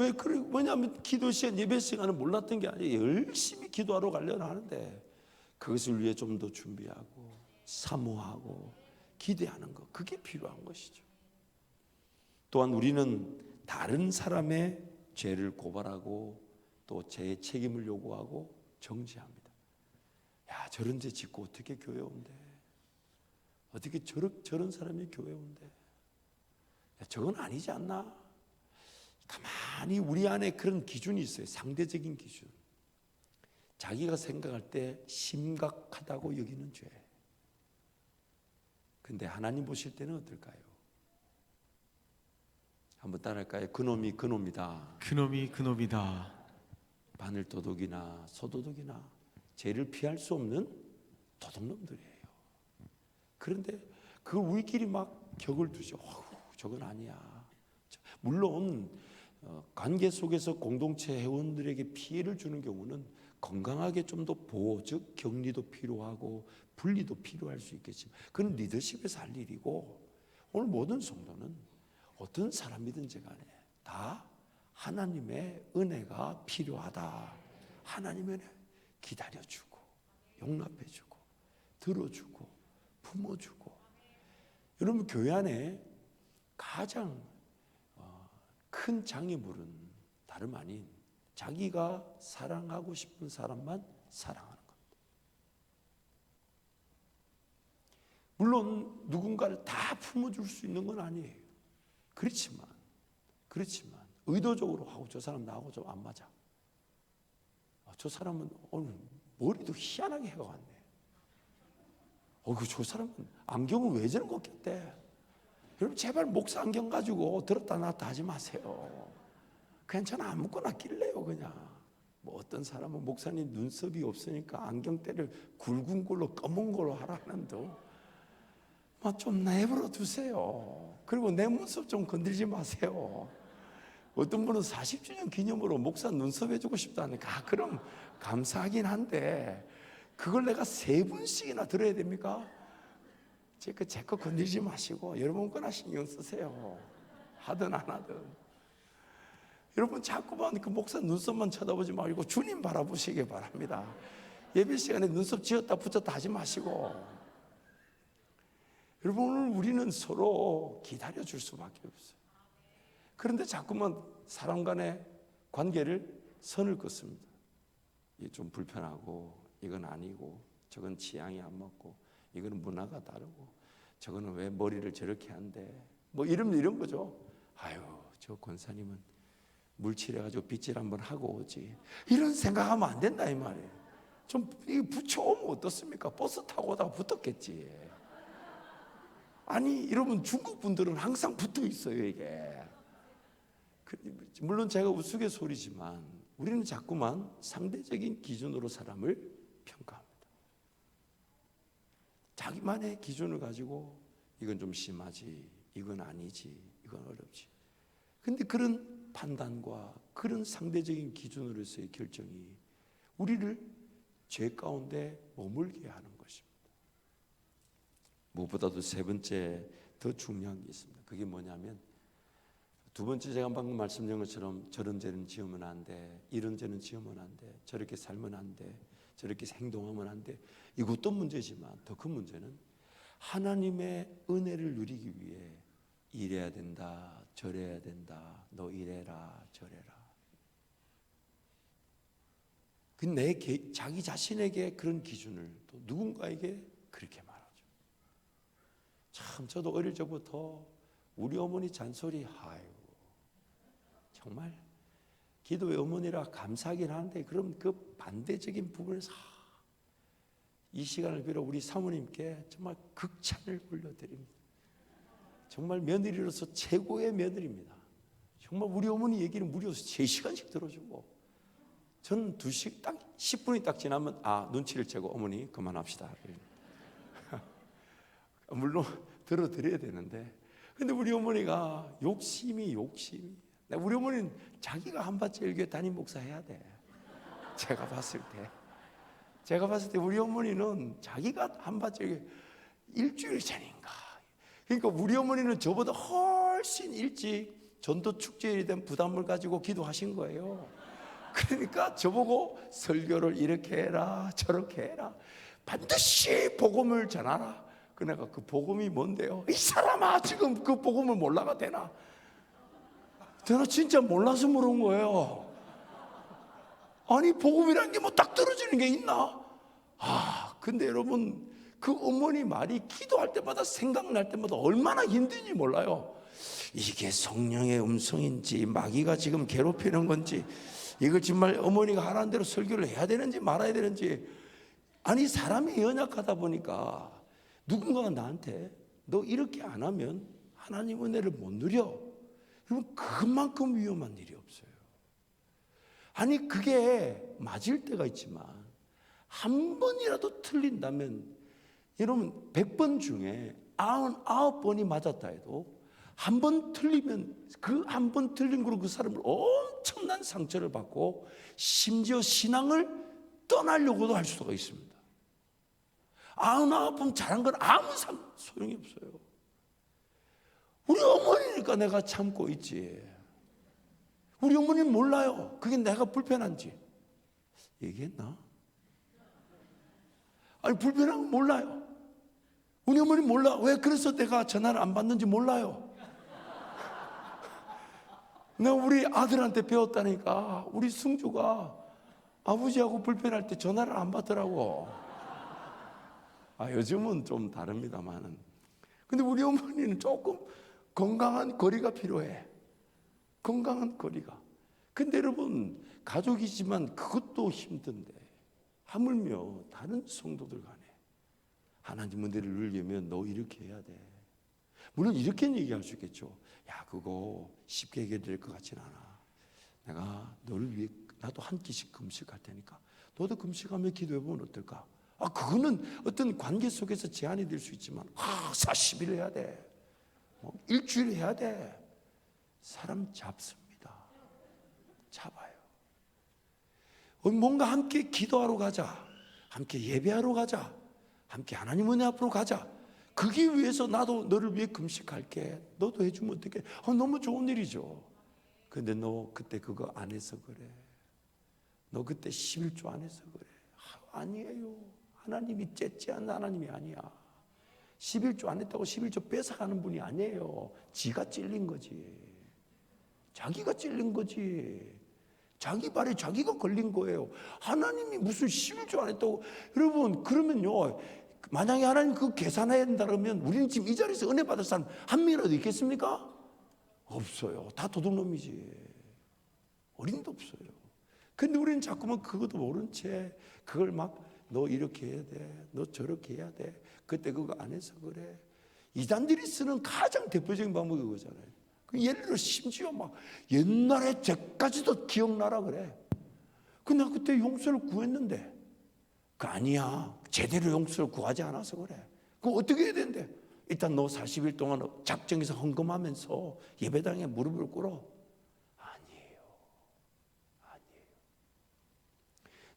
왜냐하면 기도 시간, 예배 시간은 몰랐던 게 아니에요. 열심히 기도하러 가려고 하는데 그것을 위해 좀 더 준비하고 사모하고 기대하는 것, 그게 필요한 것이죠. 또한 우리는 다른 사람의 죄를 고발하고 또 제 책임을 요구하고 정죄합니다. 야, 저런 죄 짓고 어떻게 교회 온대? 어떻게 저런 사람이 교회 온대? 야, 저건 아니지 않나? 가만히 우리 안에 그런 기준이 있어요. 상대적인 기준. 자기가 생각할 때 심각하다고 여기는 죄. 근데 하나님 보실 때는 어떨까요? 한번 따라할까요? 그놈이 그놈이다. 그놈이 그놈이다. 바늘도둑이나 소도둑이나 죄를 피할 수 없는 도둑놈들이에요. 그런데 그걸 우리끼리 막 격을 두죠. 저건 아니야. 물론 관계 속에서 공동체 회원들에게 피해를 주는 경우는 건강하게 좀 더 보호, 즉 격리도 필요하고 분리도 필요할 수 있겠지만 그건 리더십에서 할 일이고, 오늘 모든 성도는 어떤 사람이든지 간에 다 하나님의 은혜가 필요하다. 하나님의 은혜 기다려주고 용납해주고 들어주고 품어주고. 여러분 교회 안에 가장 큰 장애물은 다름 아닌 자기가 사랑하고 싶은 사람만 사랑하는 겁니다. 물론 누군가를 다 품어줄 수 있는 건 아니에요. 그렇지만 의도적으로 하고 저 사람 나하고 좀 안 맞아. 저 사람은 오늘 머리도 희한하게 해가 왔네. 저 사람은 안경을 왜 저런 거 꼈대? 여러분 제발 목사 안경 가지고 들었다 놨다 하지 마세요. 그냥 저는 아무거나 낄래요. 그냥 뭐 어떤 사람은 목사님 눈썹이 없으니까 안경대를 굵은 걸로 검은 걸로 하라는데 좀 내버려 두세요. 그리고 내 눈썹 좀 건들지 마세요. 어떤 분은 40주년 기념으로 목사 눈썹 해주고 싶다니까. 그럼 감사하긴 한데 그걸 내가 3분씩이나 들어야 됩니까? 제 거 건들지 마시고 여러분 거나 신경 쓰세요. 하든 안 하든. 여러분 자꾸만 그 목사 눈썹만 쳐다보지 말고 주님 바라보시기 바랍니다. 예배 시간에 눈썹 지었다 붙였다 하지 마시고. 여러분 오늘 우리는 서로 기다려줄 수밖에 없어요. 그런데 자꾸만 사람 간의 관계를 선을 긋습니다. 이게 좀 불편하고 이건 아니고 저건 취향이 안 맞고 이거는 문화가 다르고 저거는 왜 머리를 저렇게 한대, 뭐 이런 거죠. 아유 저 권사님은 물칠해가지고 빗질 한번 하고 오지, 이런 생각하면 안 된다 이 말이에요. 좀 붙여오면 어떻습니까? 버스 타고 오다가 붙었겠지. 아니 여러분 중국 분들은 항상 붙어 있어요. 이게 물론 제가 우스갯소리지만 우리는 자꾸만 상대적인 기준으로 사람을 평가합니다. 자기만의 기준을 가지고 이건 좀 심하지, 이건 아니지, 이건 어렵지. 근데 그런 판단과 그런 상대적인 기준으로서의 결정이 우리를 죄 가운데 머물게 하는 것입니다. 무엇보다도 세 번째 더 중요한 게 있습니다. 그게 뭐냐면, 두 번째 제가 방금 말씀드린 것처럼 저런 죄는 지으면 안 돼, 이런 죄는 지으면 안 돼, 저렇게 살면 안 돼, 저렇게 행동하면 안 돼, 이것도 문제지만 더 큰 문제는 하나님의 은혜를 누리기 위해 이래야 된다, 저래야 된다, 너 이래라 저래라. 자기 자신에게 그런 기준을 또 누군가에게 그렇게 말하죠. 참 저도 어릴 적부터 우리 어머니 잔소리, 아유 정말 기도의 어머니라 감사하긴 하는데, 그럼 그 반대적인 부분에서 이 시간을 빌어 우리 사모님께 정말 극찬을 올려드립니다. 정말 며느리로서 최고의 며느리입니다. 정말 우리 어머니 얘기는 무려 3시간씩 들어주고, 저는 2시 딱 10분이 딱 지나면 눈치를 채고 어머니 그만합시다. 물론 들어드려야 되는데, 근데 우리 어머니가 욕심이 우리 어머니는 자기가 한밭제일교회 담임 목사 해야 돼. 제가 봤을 때 우리 어머니는 자기가 한밭제일교회 일주일 전인가, 그러니까 우리 어머니는 저보다 훨씬 일찍 전도 축제에 대한 부담을 가지고 기도하신 거예요. 그러니까 저보고 설교를 이렇게 해라 저렇게 해라, 반드시 복음을 전하라. 그러니까 그 복음이 뭔데요? 이 사람아 지금 그 복음을 몰라가 되나? 저는 진짜 몰라서 물은 거예요. 아니 복음이라는 게 뭐 딱 떨어지는 게 있나? 근데 여러분, 그 어머니 말이 기도할 때마다 생각날 때마다 얼마나 힘든지 몰라요. 이게 성령의 음성인지 마귀가 지금 괴롭히는 건지, 이걸 정말 어머니가 하라는 대로 설교를 해야 되는지 말아야 되는지. 아니 사람이 연약하다 보니까 누군가가 나한테 너 이렇게 안 하면 하나님 은혜를 못 누려, 그러면 그만큼 위험한 일이 없어요. 아니 그게 맞을 때가 있지만 한 번이라도 틀린다면, 여러분 100번 중에 99번이 맞았다 해도 한 번 틀리면 그 한 번 틀린 거로 그 사람을 엄청난 상처를 받고 심지어 신앙을 떠나려고도 할 수가 있습니다. 99번 잘한 건 아무 소용이 없어요. 우리 어머니니까 내가 참고 있지. 우리 어머니는 몰라요. 그게 내가 불편한지. 얘기했나? 아니 불편한 건 몰라요. 우리 어머니 몰라. 왜 그래서 내가 전화를 안 받는지 몰라요. 내가 우리 아들한테 배웠다니까. 우리 승주가 아버지하고 불편할 때 전화를 안 받더라고. 요즘은 좀 다릅니다만은. 근데 우리 어머니는 조금 건강한 거리가 필요해. 건강한 거리가. 근데 여러분, 가족이지만 그것도 힘든데 하물며 다른 성도들 간에 하나님 은혜를 누리려면 너 이렇게 해야 돼. 물론 이렇게는 얘기할 수 있겠죠. 야 그거 쉽게 해결될 것 같진 않아. 내가 너를 위해 나도 한 끼씩 금식할 테니까 너도 금식하며 기도해보면 어떨까? 그거는 어떤 관계 속에서 제한이 될 수 있지만 40일 해야 돼. 일주일 해야 돼. 사람 잡습니다. 잡아요. 뭔가 함께 기도하러 가자. 함께 예배하러 가자. 함께 하나님 은혜 앞으로 가자. 그기 위해서 나도 너를 위해 금식할게. 너도 해주면 어떡해? 너무 좋은 일이죠. 근데 너 그때 그거 안 해서 그래. 너 그때 11조 안 해서 그래. 아니에요. 하나님이 째째한 하나님이 아니야. 11조 안 했다고 11조 뺏어가는 분이 아니에요. 지가 찔린 거지. 자기가 찔린 거지. 자기 발에 자기가 걸린 거예요. 하나님이 무슨 11조 안 했다고. 여러분 그러면요, 만약에 하나님 그거 계산해야 된다 그러면 우리는 지금 이 자리에서 은혜 받을 사람 한 명이라도 있겠습니까? 없어요. 다 도둑놈이지. 어린도 없어요. 근데 우리는 자꾸만 그것도 모른 채 그걸 막 너 이렇게 해야 돼. 너 저렇게 해야 돼. 그때 그거 안 해서 그래. 이단들이 쓰는 가장 대표적인 방법이 그거잖아요. 예를 들어 심지어 막 옛날에 죄까지도 기억나라 그래. 근데 나 그때 용서를 구했는데 그 아니야. 제대로 용서를 구하지 않아서 그래. 그럼 어떻게 해야 되는데? 일단 너 40일 동안 작정해서 헌금하면서 예배당에 무릎을 꿇어. 아니에요.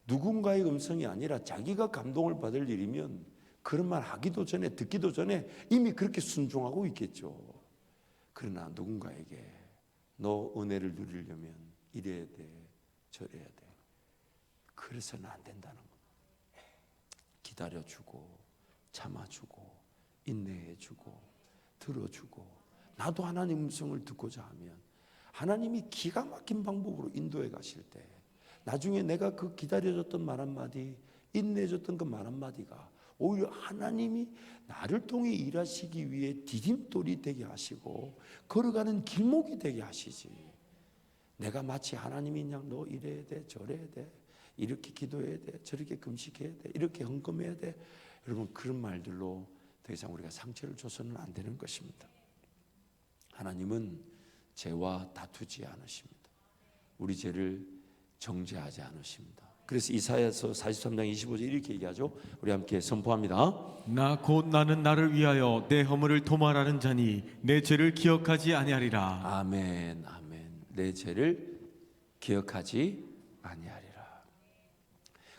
누군가의 음성이 아니라 자기가 감동을 받을 일이면 그런 말 하기도 전에 듣기도 전에 이미 그렇게 순종하고 있겠죠. 그러나 누군가에게 너 은혜를 누리려면 이래야 돼, 저래야 돼. 그래서는 안 된다는 겁니다. 기다려주고 참아주고 인내해주고 들어주고, 나도 하나님 음성을 듣고자 하면 하나님이 기가 막힌 방법으로 인도해 가실 때 나중에 내가 그 기다려줬던 말 한마디, 인내해줬던 그 말 한마디가 오히려 하나님이 나를 통해 일하시기 위해 디딤돌이 되게 하시고 걸어가는 길목이 되게 하시지. 내가 마치 하나님이 그냥 너 이래야 돼, 저래야 돼, 이렇게 기도해야 돼, 저렇게 금식해야 돼, 이렇게 헌금해야 돼. 여러분, 그런 말들로 더 이상 우리가 상처를 줘서는 안 되는 것입니다. 하나님은 죄와 다투지 않으십니다. 우리 죄를 정죄하지 않으십니다. 그래서 이사야서 43장 25절 이렇게 얘기하죠. 우리 함께 선포합니다. 나 곧 나는 나를 위하여 내 허물을 도말하는 자니 내 죄를 기억하지 아니하리라. 아멘, 아멘. 내 죄를 기억하지 아니하리라.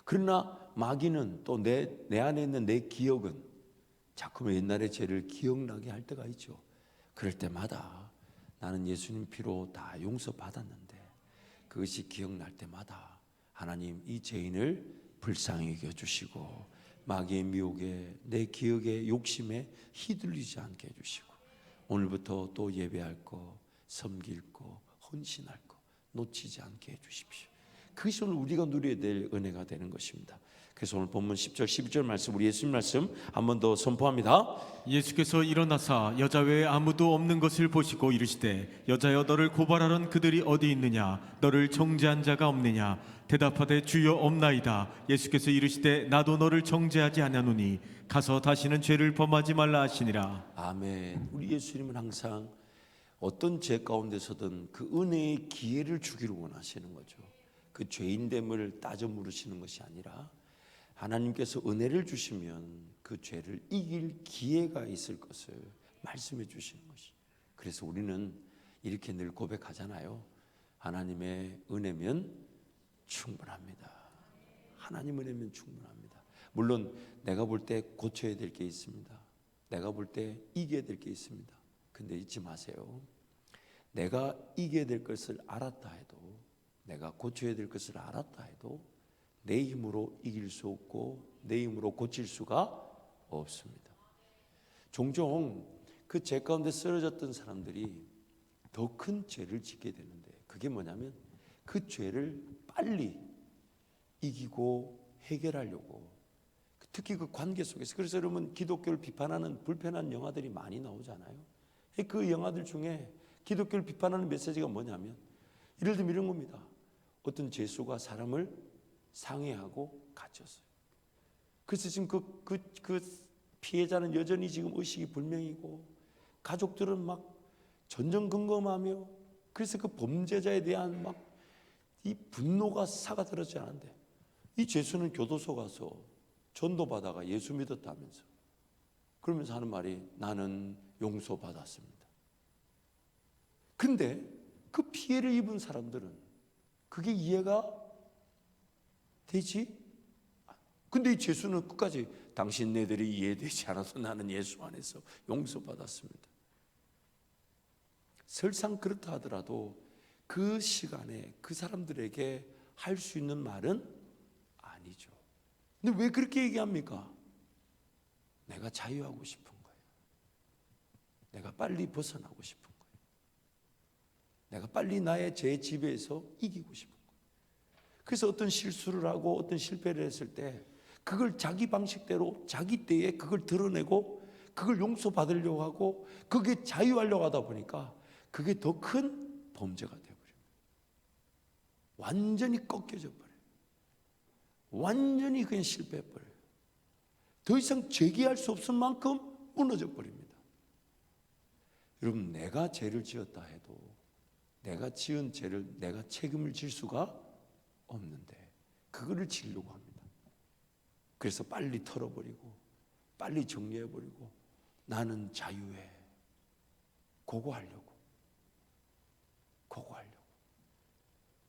그러나 마귀는 또 내 안에 있는 내 기억은 자꾸만 옛날의 죄를 기억나게 할 때가 있죠. 그럴 때마다 나는 예수님 피로 다 용서받았는데 그것이 기억날 때마다 하나님 이 죄인을 불쌍히 여겨주시고 마귀의 미혹에 내 기억의 욕심에 휘둘리지 않게 해주시고 오늘부터 또 예배할 거, 섬길 거, 헌신할 거 놓치지 않게 해주십시오. 그것이 오늘 우리가 누려야 될 은혜가 되는 것입니다. 그래서 오늘 본문 10절 12절 말씀, 우리 예수님 말씀 한 번 더 선포합니다. 예수께서 일어나사 여자 외에 아무도 없는 것을 보시고 이르시되 여자여 너를 고발하던 그들이 어디 있느냐 너를 정죄한 자가 없느냐 대답하되 주여 없나이다. 예수께서 이르시되 나도 너를 정죄하지 아니하노니 가서 다시는 죄를 범하지 말라 하시니라. 아멘. 우리 예수님은 항상 어떤 죄 가운데서든 그 은혜의 기회를 주기를 원하시는 거죠. 그 죄인됨을 따져 물으시는 것이 아니라 하나님께서 은혜를 주시면 그 죄를 이길 기회가 있을 것을 말씀해 주시는 것이. 그래서 우리는 이렇게 늘 고백하잖아요. 하나님의 은혜면 충분합니다. 하나님 은혜면 충분합니다. 물론 내가 볼 때 고쳐야 될 게 있습니다. 내가 볼 때 이겨야 될 게 있습니다. 근데 잊지 마세요. 내가 이겨야 될 것을 알았다 해도, 내가 고쳐야 될 것을 알았다 해도 내 힘으로 이길 수 없고 내 힘으로 고칠 수가 없습니다. 종종 그 죄 가운데 쓰러졌던 사람들이 더 큰 죄를 짓게 되는데 그게 뭐냐면 그 죄를 빨리 이기고 해결하려고, 특히 그 관계 속에서. 그래서 여러분 기독교를 비판하는 불편한 영화들이 많이 나오잖아요. 그 영화들 중에 기독교를 비판하는 메시지가 뭐냐면 예를 들면 이런 겁니다. 어떤 죄수가 사람을 상해하고 갇혔어요. 그래서 지금 그 피해자는 여전히 지금 의식이 불명이고 가족들은 막 전전긍긍하며, 그래서 그 범죄자에 대한 막 이 분노가 사가들었지 않은데 이 죄수는 교도소 가서 전도받아가 예수 믿었다면서 그러면서 하는 말이 나는 용서받았습니다. 근데 그 피해를 입은 사람들은 그게 이해가 되지? 근데 이 죄수는 끝까지 당신네들이 이해되지 않아서 나는 예수 안에서 용서받았습니다. 설상 그렇다 하더라도 그 시간에 그 사람들에게 할 수 있는 말은 아니죠. 근데 왜 그렇게 얘기합니까? 내가 자유하고 싶은 거예요. 내가 빨리 벗어나고 싶은 거예요. 내가 빨리 나의 죄 지배에서 이기고 싶은 거예요. 그래서 어떤 실수를 하고 어떤 실패를 했을 때 그걸 자기 방식대로 자기 때에 그걸 드러내고 그걸 용서받으려고 하고 그게 자유하려고 하다 보니까 그게 더 큰 범죄가 되어버려요. 완전히 꺾여져 버려요. 완전히 그냥 실패해버려요. 더 이상 재기할 수 없을 만큼 무너져 버립니다. 여러분, 내가 죄를 지었다 해도 내가 지은 죄를 내가 책임을 질 수가 없는데 그거를 지려고 합니다. 그래서 빨리 털어버리고 빨리 정리해버리고 나는 자유해. 고고하려고.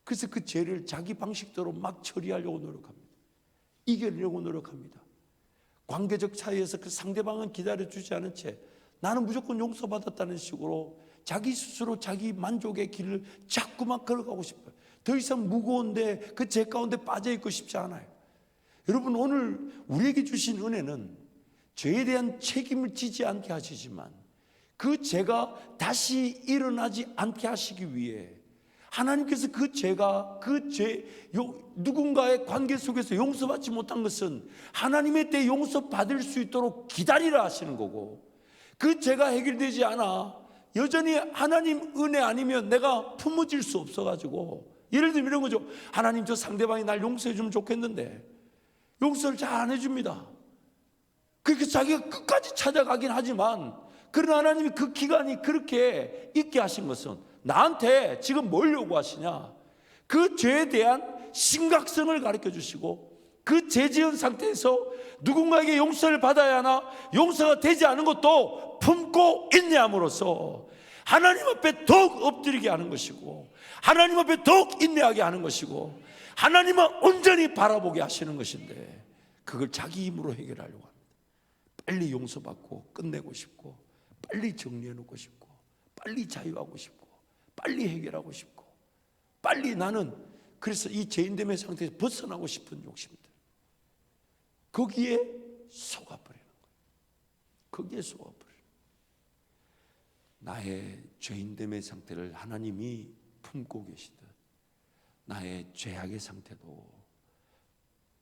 그래서 그 죄를 자기 방식대로 막 처리하려고 노력합니다. 이겨내려고 노력합니다. 관계적 차이에서 그 상대방은 기다려주지 않은 채 나는 무조건 용서받았다는 식으로 자기 스스로 자기 만족의 길을 자꾸만 걸어가고 싶어요. 더 이상 무거운데 그 죄 가운데 빠져있고 싶지 않아요. 여러분, 오늘 우리에게 주신 은혜는 죄에 대한 책임을 지지 않게 하시지만 그 죄가 다시 일어나지 않게 하시기 위해 하나님께서 그 죄가 누군가의 관계 속에서 용서받지 못한 것은 하나님의 때 용서받을 수 있도록 기다리라 하시는 거고, 그 죄가 해결되지 않아 여전히 하나님 은혜 아니면 내가 품어질 수 없어가지고, 예를 들면 이런 거죠. 하나님, 저 상대방이 날 용서해 주면 좋겠는데 용서를 잘 안 해줍니다. 그렇게 자기가 끝까지 찾아가긴 하지만, 그러나 하나님이 그 기간이 그렇게 있게 하신 것은 나한테 지금 뭘 요구하시냐, 그 죄에 대한 심각성을 가르쳐 주시고, 그 죄 지은 상태에서 누군가에게 용서를 받아야 하나 용서가 되지 않은 것도 품고 인내함으로써 하나님 앞에 더욱 엎드리게 하는 것이고, 하나님 앞에 더욱 인내하게 하는 것이고, 하나님만 온전히 바라보게 하시는 것인데, 그걸 자기 힘으로 해결하려고 합니다. 빨리 용서받고 끝내고 싶고, 빨리 정리해 놓고 싶고, 빨리 자유하고 싶고, 빨리 해결하고 싶고, 빨리 나는 그래서 이 죄인됨의 상태에서 벗어나고 싶은 욕심들, 거기에 속아버리는 거예요. 거기에 속아버리는 거예요. 나의 죄인됨의 상태를 하나님이 품고 계시듯 나의 죄악의 상태도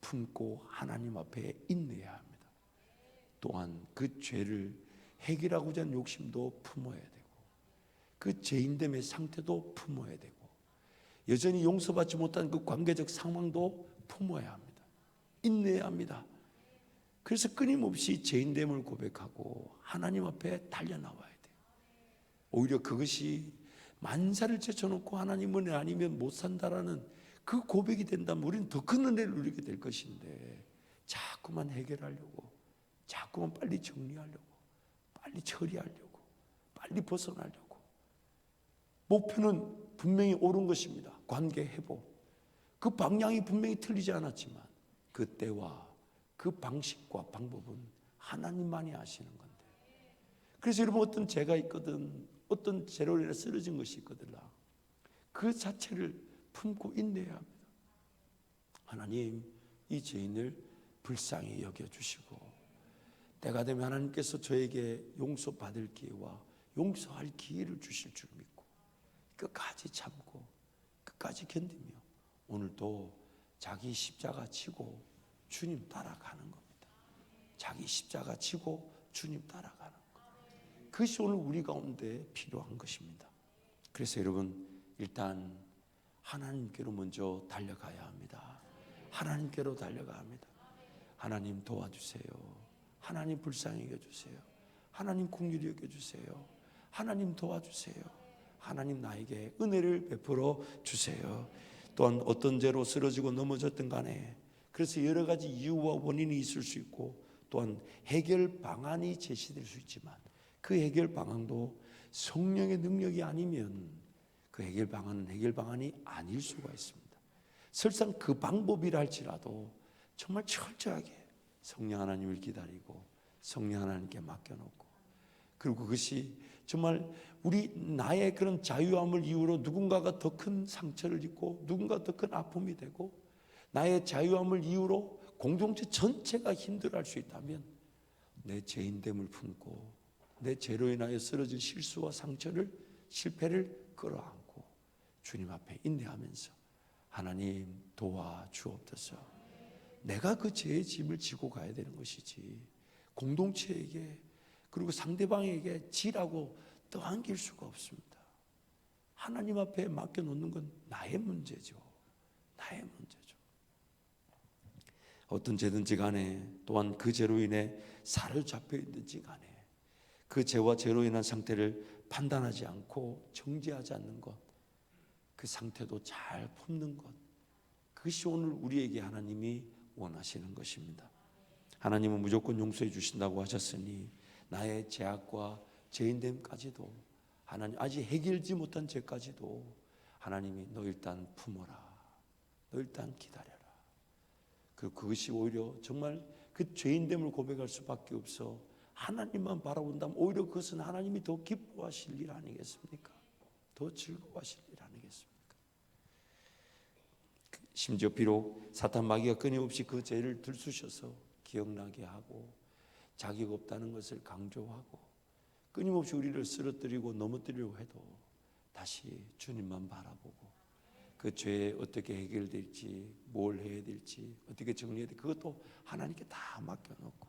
품고 하나님 앞에 인내해야 합니다. 또한 그 죄를 해결하고자 하는 욕심도 품어야 되고, 그 죄인됨의 상태도 품어야 되고, 여전히 용서받지 못한 그 관계적 상황도 품어야 합니다. 인내해야 합니다. 그래서 끊임없이 죄인됨을 고백하고 하나님 앞에 달려나와야 돼요. 오히려 그것이 만사를 제쳐놓고 하나님 은혜 아니면 못 산다라는 그 고백이 된다면 우리는 더 큰 은혜를 누리게 될 것인데, 자꾸만 해결하려고, 자꾸만 빨리 정리하려고, 빨리 처리하려고, 빨리 벗어나려고. 목표는 분명히 옳은 것입니다. 관계 회복. 그 방향이 분명히 틀리지 않았지만 그 때와 그 방식과 방법은 하나님만이 아시는 건데, 그래서 여러분, 어떤 죄가 있거든, 어떤 죄로 인해 쓰러진 것이 있거든라, 그 자체를 품고 인내해야 합니다. 하나님, 이 죄인을 불쌍히 여겨주시고, 때가 되면 하나님께서 저에게 용서받을 기회와 용서할 기회를 주실 줄 믿고 끝까지 참고 끝까지 견디며 오늘도 자기 십자가 지고 주님 따라가는 겁니다. 자기 십자가 지고 주님 따라가는 것, 그것이 오늘 우리 가운데 필요한 것입니다. 그래서 여러분, 일단 하나님께로 먼저 달려가야 합니다. 하나님께로 달려가야 합니다. 하나님 도와주세요. 하나님 불쌍히 여겨주세요. 하나님 긍휼히 여겨주세요. 하나님 도와주세요. 하나님 나에게 은혜를 베풀어 주세요. 또한 어떤 죄로 쓰러지고 넘어졌든 간에, 그래서 여러 가지 이유와 원인이 있을 수 있고, 또한 해결 방안이 제시될 수 있지만 그 해결 방안도 성령의 능력이 아니면 그 해결 방안은 해결 방안이 아닐 수가 있습니다. 설상 그 방법이라 할지라도 정말 철저하게 성령 하나님을 기다리고 성령 하나님께 맡겨놓고, 그리고 그것이 정말 나의 그런 자유함을 이유로 누군가가 더 큰 상처를 입고 누군가 더 큰 아픔이 되고, 나의 자유함을 이유로 공동체 전체가 힘들어할 수 있다면 내 죄인됨을 품고 내 죄로 인하여 쓰러진 실수와 상처를, 실패를 끌어안고 주님 앞에 인내하면서 하나님 도와주옵소서. 내가 그 죄의 짐을 지고 가야 되는 것이지 공동체에게 그리고 상대방에게 지라고 떠안길 수가 없습니다. 하나님 앞에 맡겨놓는 건 나의 문제죠. 나의 문제죠. 어떤 죄든지 간에, 또한 그 죄로 인해 사로잡혀 있든지 간에, 그 죄와 죄로 인한 상태를 판단하지 않고 정죄하지 않는 것, 그 상태도 잘 품는 것, 그것이 오늘 우리에게 하나님이 원하시는 것입니다. 하나님은 무조건 용서해 주신다고 하셨으니 나의 죄악과 죄인됨까지도 하나님 아직 해결지 못한 죄까지도 하나님이 너 일단 품어라. 너 일단 기다려라. 그리고 그것이 오히려 정말 그 죄인됨을 고백할 수밖에 없어. 하나님만 바라본다면 오히려 그것은 하나님이 더 기뻐하실 일 아니겠습니까? 더 즐거워하실 일 아니겠습니까? 심지어 비록 사탄 마귀가 끊임없이 그 죄를 들쑤셔서 기억나게 하고 자기가 없다는 것을 강조하고 끊임없이 우리를 쓰러뜨리고 넘어뜨리려고 해도 다시 주님만 바라보고 그 죄에 어떻게 해결될지, 뭘 해야 될지, 어떻게 정리해야 될지 그것도 하나님께 다 맡겨놓고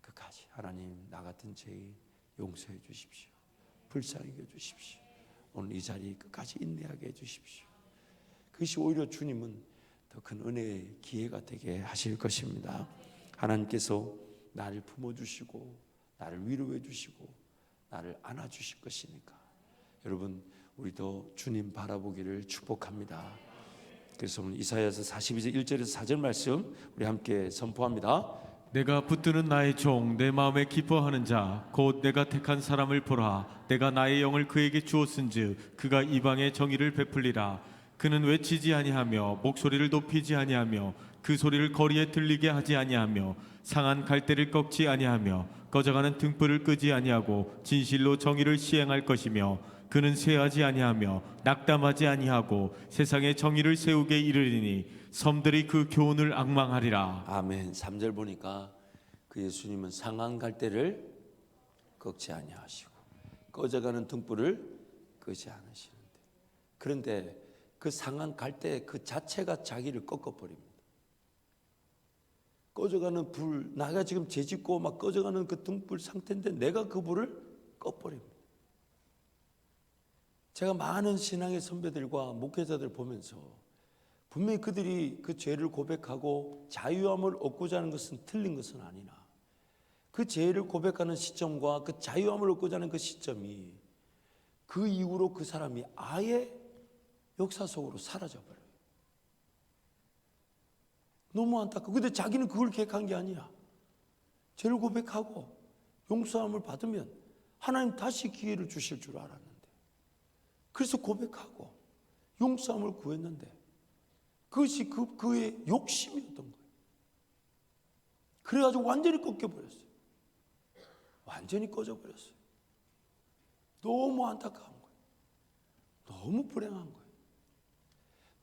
끝까지 하나님 나 같은 죄인 용서해 주십시오. 불쌍히 여주십시오. 오늘 이 자리 끝까지 인내하게 해주십시오. 그것이 오히려 주님은 더 큰 은혜의 기회가 되게 하실 것입니다. 하나님께서 나를 품어주시고 나를 위로해 주시고 나를 안아주실 것이니까 여러분 우리도 주님 바라보기를 축복합니다. 그래서 오늘 이사야서 42장 1절에서 4절 말씀 우리 함께 선포합니다. 내가 붙드는 나의 종 내 마음에 기뻐하는 자 곧 내가 택한 사람을 보라. 내가 나의 영을 그에게 주었은즉 그가 이방의 정의를 베풀리라. 그는 외치지 아니하며 목소리를 높이지 아니하며 그 소리를 거리에 들리게 하지 아니하며 상한 갈대를 꺾지 아니하며 꺼져가는 등불을 끄지 아니하고 진실로 정의를 시행할 것이며 그는 쇠하지 아니하며 낙담하지 아니하고 세상에 정의를 세우게 이르리니 섬들이 그 교훈을 앙망하리라. 아멘. 3절 보니까 그 예수님은 상한 갈대를 꺾지 아니하시고 꺼져가는 등불을 끄지 않으시는데 그런데 그 상한 갈대 그 자체가 자기를 꺾어버립니다. 꺼져가는 불, 나가 지금 재짓고 막 꺼져가는 그 등불 상태인데 내가 그 불을 꺼버립니다. 제가 많은 신앙의 선배들과 목회자들 보면서 분명히 그들이 그 죄를 고백하고 자유함을 얻고자 하는 것은 틀린 것은 아니나 그 죄를 고백하는 시점과 그 자유함을 얻고자 하는 그 시점이 그 이후로 그 사람이 아예 역사 속으로 사라져버려요. 너무 안타까워. 근데 자기는 그걸 계획한 게 아니야. 죄를 고백하고 용서함을 받으면 하나님 다시 기회를 주실 줄 알았는데 그래서 고백하고 용서함을 구했는데 그것이 그의 욕심이었던 거예요. 그래가지고 완전히 꺾여버렸어요. 완전히 꺼져버렸어요. 너무 안타까운 거예요. 너무 불행한 거예요.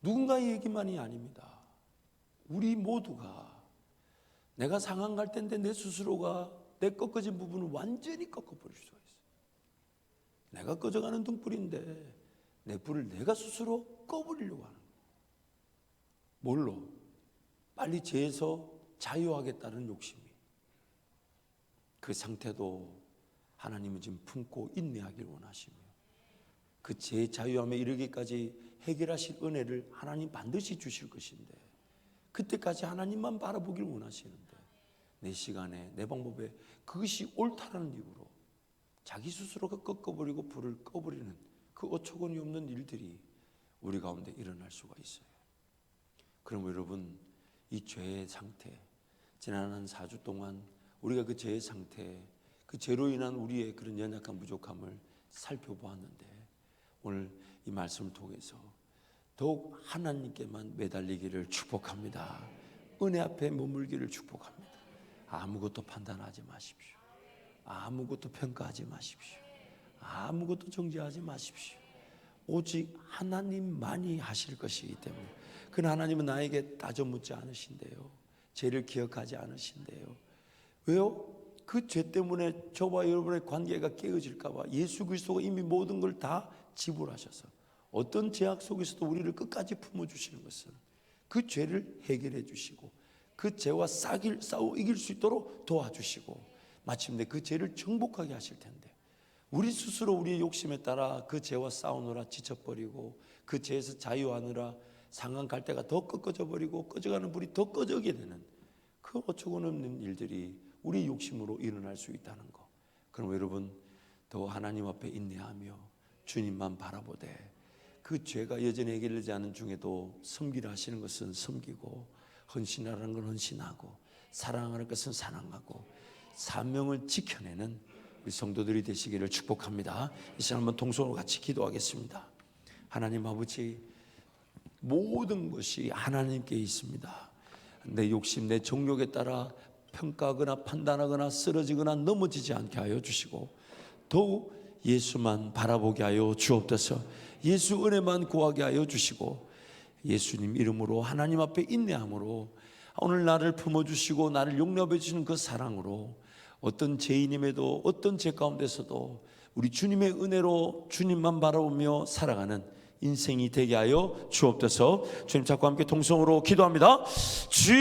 누군가의 얘기만이 아닙니다. 우리 모두가 내가 상한 갈 때인데 내 스스로가 내 꺾어진 부분을 완전히 꺾어버릴 수가 있어요. 내가 꺼져가는 등불인데 내 불을 내가 스스로 꺼버리려고 하는 거예요. 뭘로? 빨리 죄에서 자유하겠다는 욕심이. 그 상태도 하나님은 지금 품고 인내하길 원하시며 그 죄 자유함에 이르기까지 해결하실 은혜를 하나님 반드시 주실 것인데 그때까지 하나님만 바라보길 원하시는데 내 시간에 내 방법에 그것이 옳다라는 이유로 자기 스스로가 꺾어버리고 불을 꺼버리는 그 어처구니 없는 일들이 우리 가운데 일어날 수가 있어요. 그럼 여러분 이 죄의 상태 지난 한 4주 동안 우리가 그 죄의 상태 그 죄로 인한 우리의 그런 연약한 부족함을 살펴보았는데 오늘 이 말씀을 통해서 더욱 하나님께만 매달리기를 축복합니다. 은혜 앞에 머물기를 축복합니다. 아무것도 판단하지 마십시오. 아무것도 평가하지 마십시오. 아무것도 정죄하지 마십시오. 오직 하나님만이 하실 것이기 때문에 그 하나님은 나에게 따져 묻지 않으신대요. 죄를 기억하지 않으신대요. 왜요? 그 죄 때문에 저와 여러분의 관계가 깨어질까 봐 예수 그리스도가 이미 모든 걸 다 지불하셔서 어떤 죄악 속에서도 우리를 끝까지 품어주시는 것은 그 죄를 해결해 주시고 그 죄와 싸워 이길 수 있도록 도와주시고 마침내 그 죄를 정복하게 하실 텐데 우리 스스로 우리의 욕심에 따라 그 죄와 싸우느라 지쳐버리고 그 죄에서 자유하느라 상한 갈대가 더 꺾어져 버리고 꺼져가는 불이 더 꺼져게 되는 그 어처구니 없는 일들이 우리 욕심으로 일어날 수 있다는 거. 그럼 여러분 더 하나님 앞에 인내하며 주님만 바라보되 그 죄가 여전히 해결되지 않은 중에도 섬기라 하시는 것은 섬기고 헌신하라는 건 헌신하고 사랑하는 것은 사랑하고 사명을 지켜내는 우리 성도들이 되시기를 축복합니다. 이 시간 한번 동성으로 같이 기도하겠습니다. 하나님 아버지, 모든 것이 하나님께 있습니다. 내 욕심, 내 정욕에 따라 평가하거나 판단하거나 쓰러지거나 넘어지지 않게 하여 주시고, 더욱 예수만 바라보게 하여 주옵소서. 예수 은혜만 구하게 하여 주시고, 예수님 이름으로 하나님 앞에 인내함으로 오늘 나를 품어주시고 나를 용납해 주시는 그 사랑으로 어떤 죄인임에도 어떤 죄 가운데서도 우리 주님의 은혜로 주님만 바라보며 살아가는 인생이 되게 하여 주옵소서. 주님, 자꾸 함께 동성으로 기도합니다.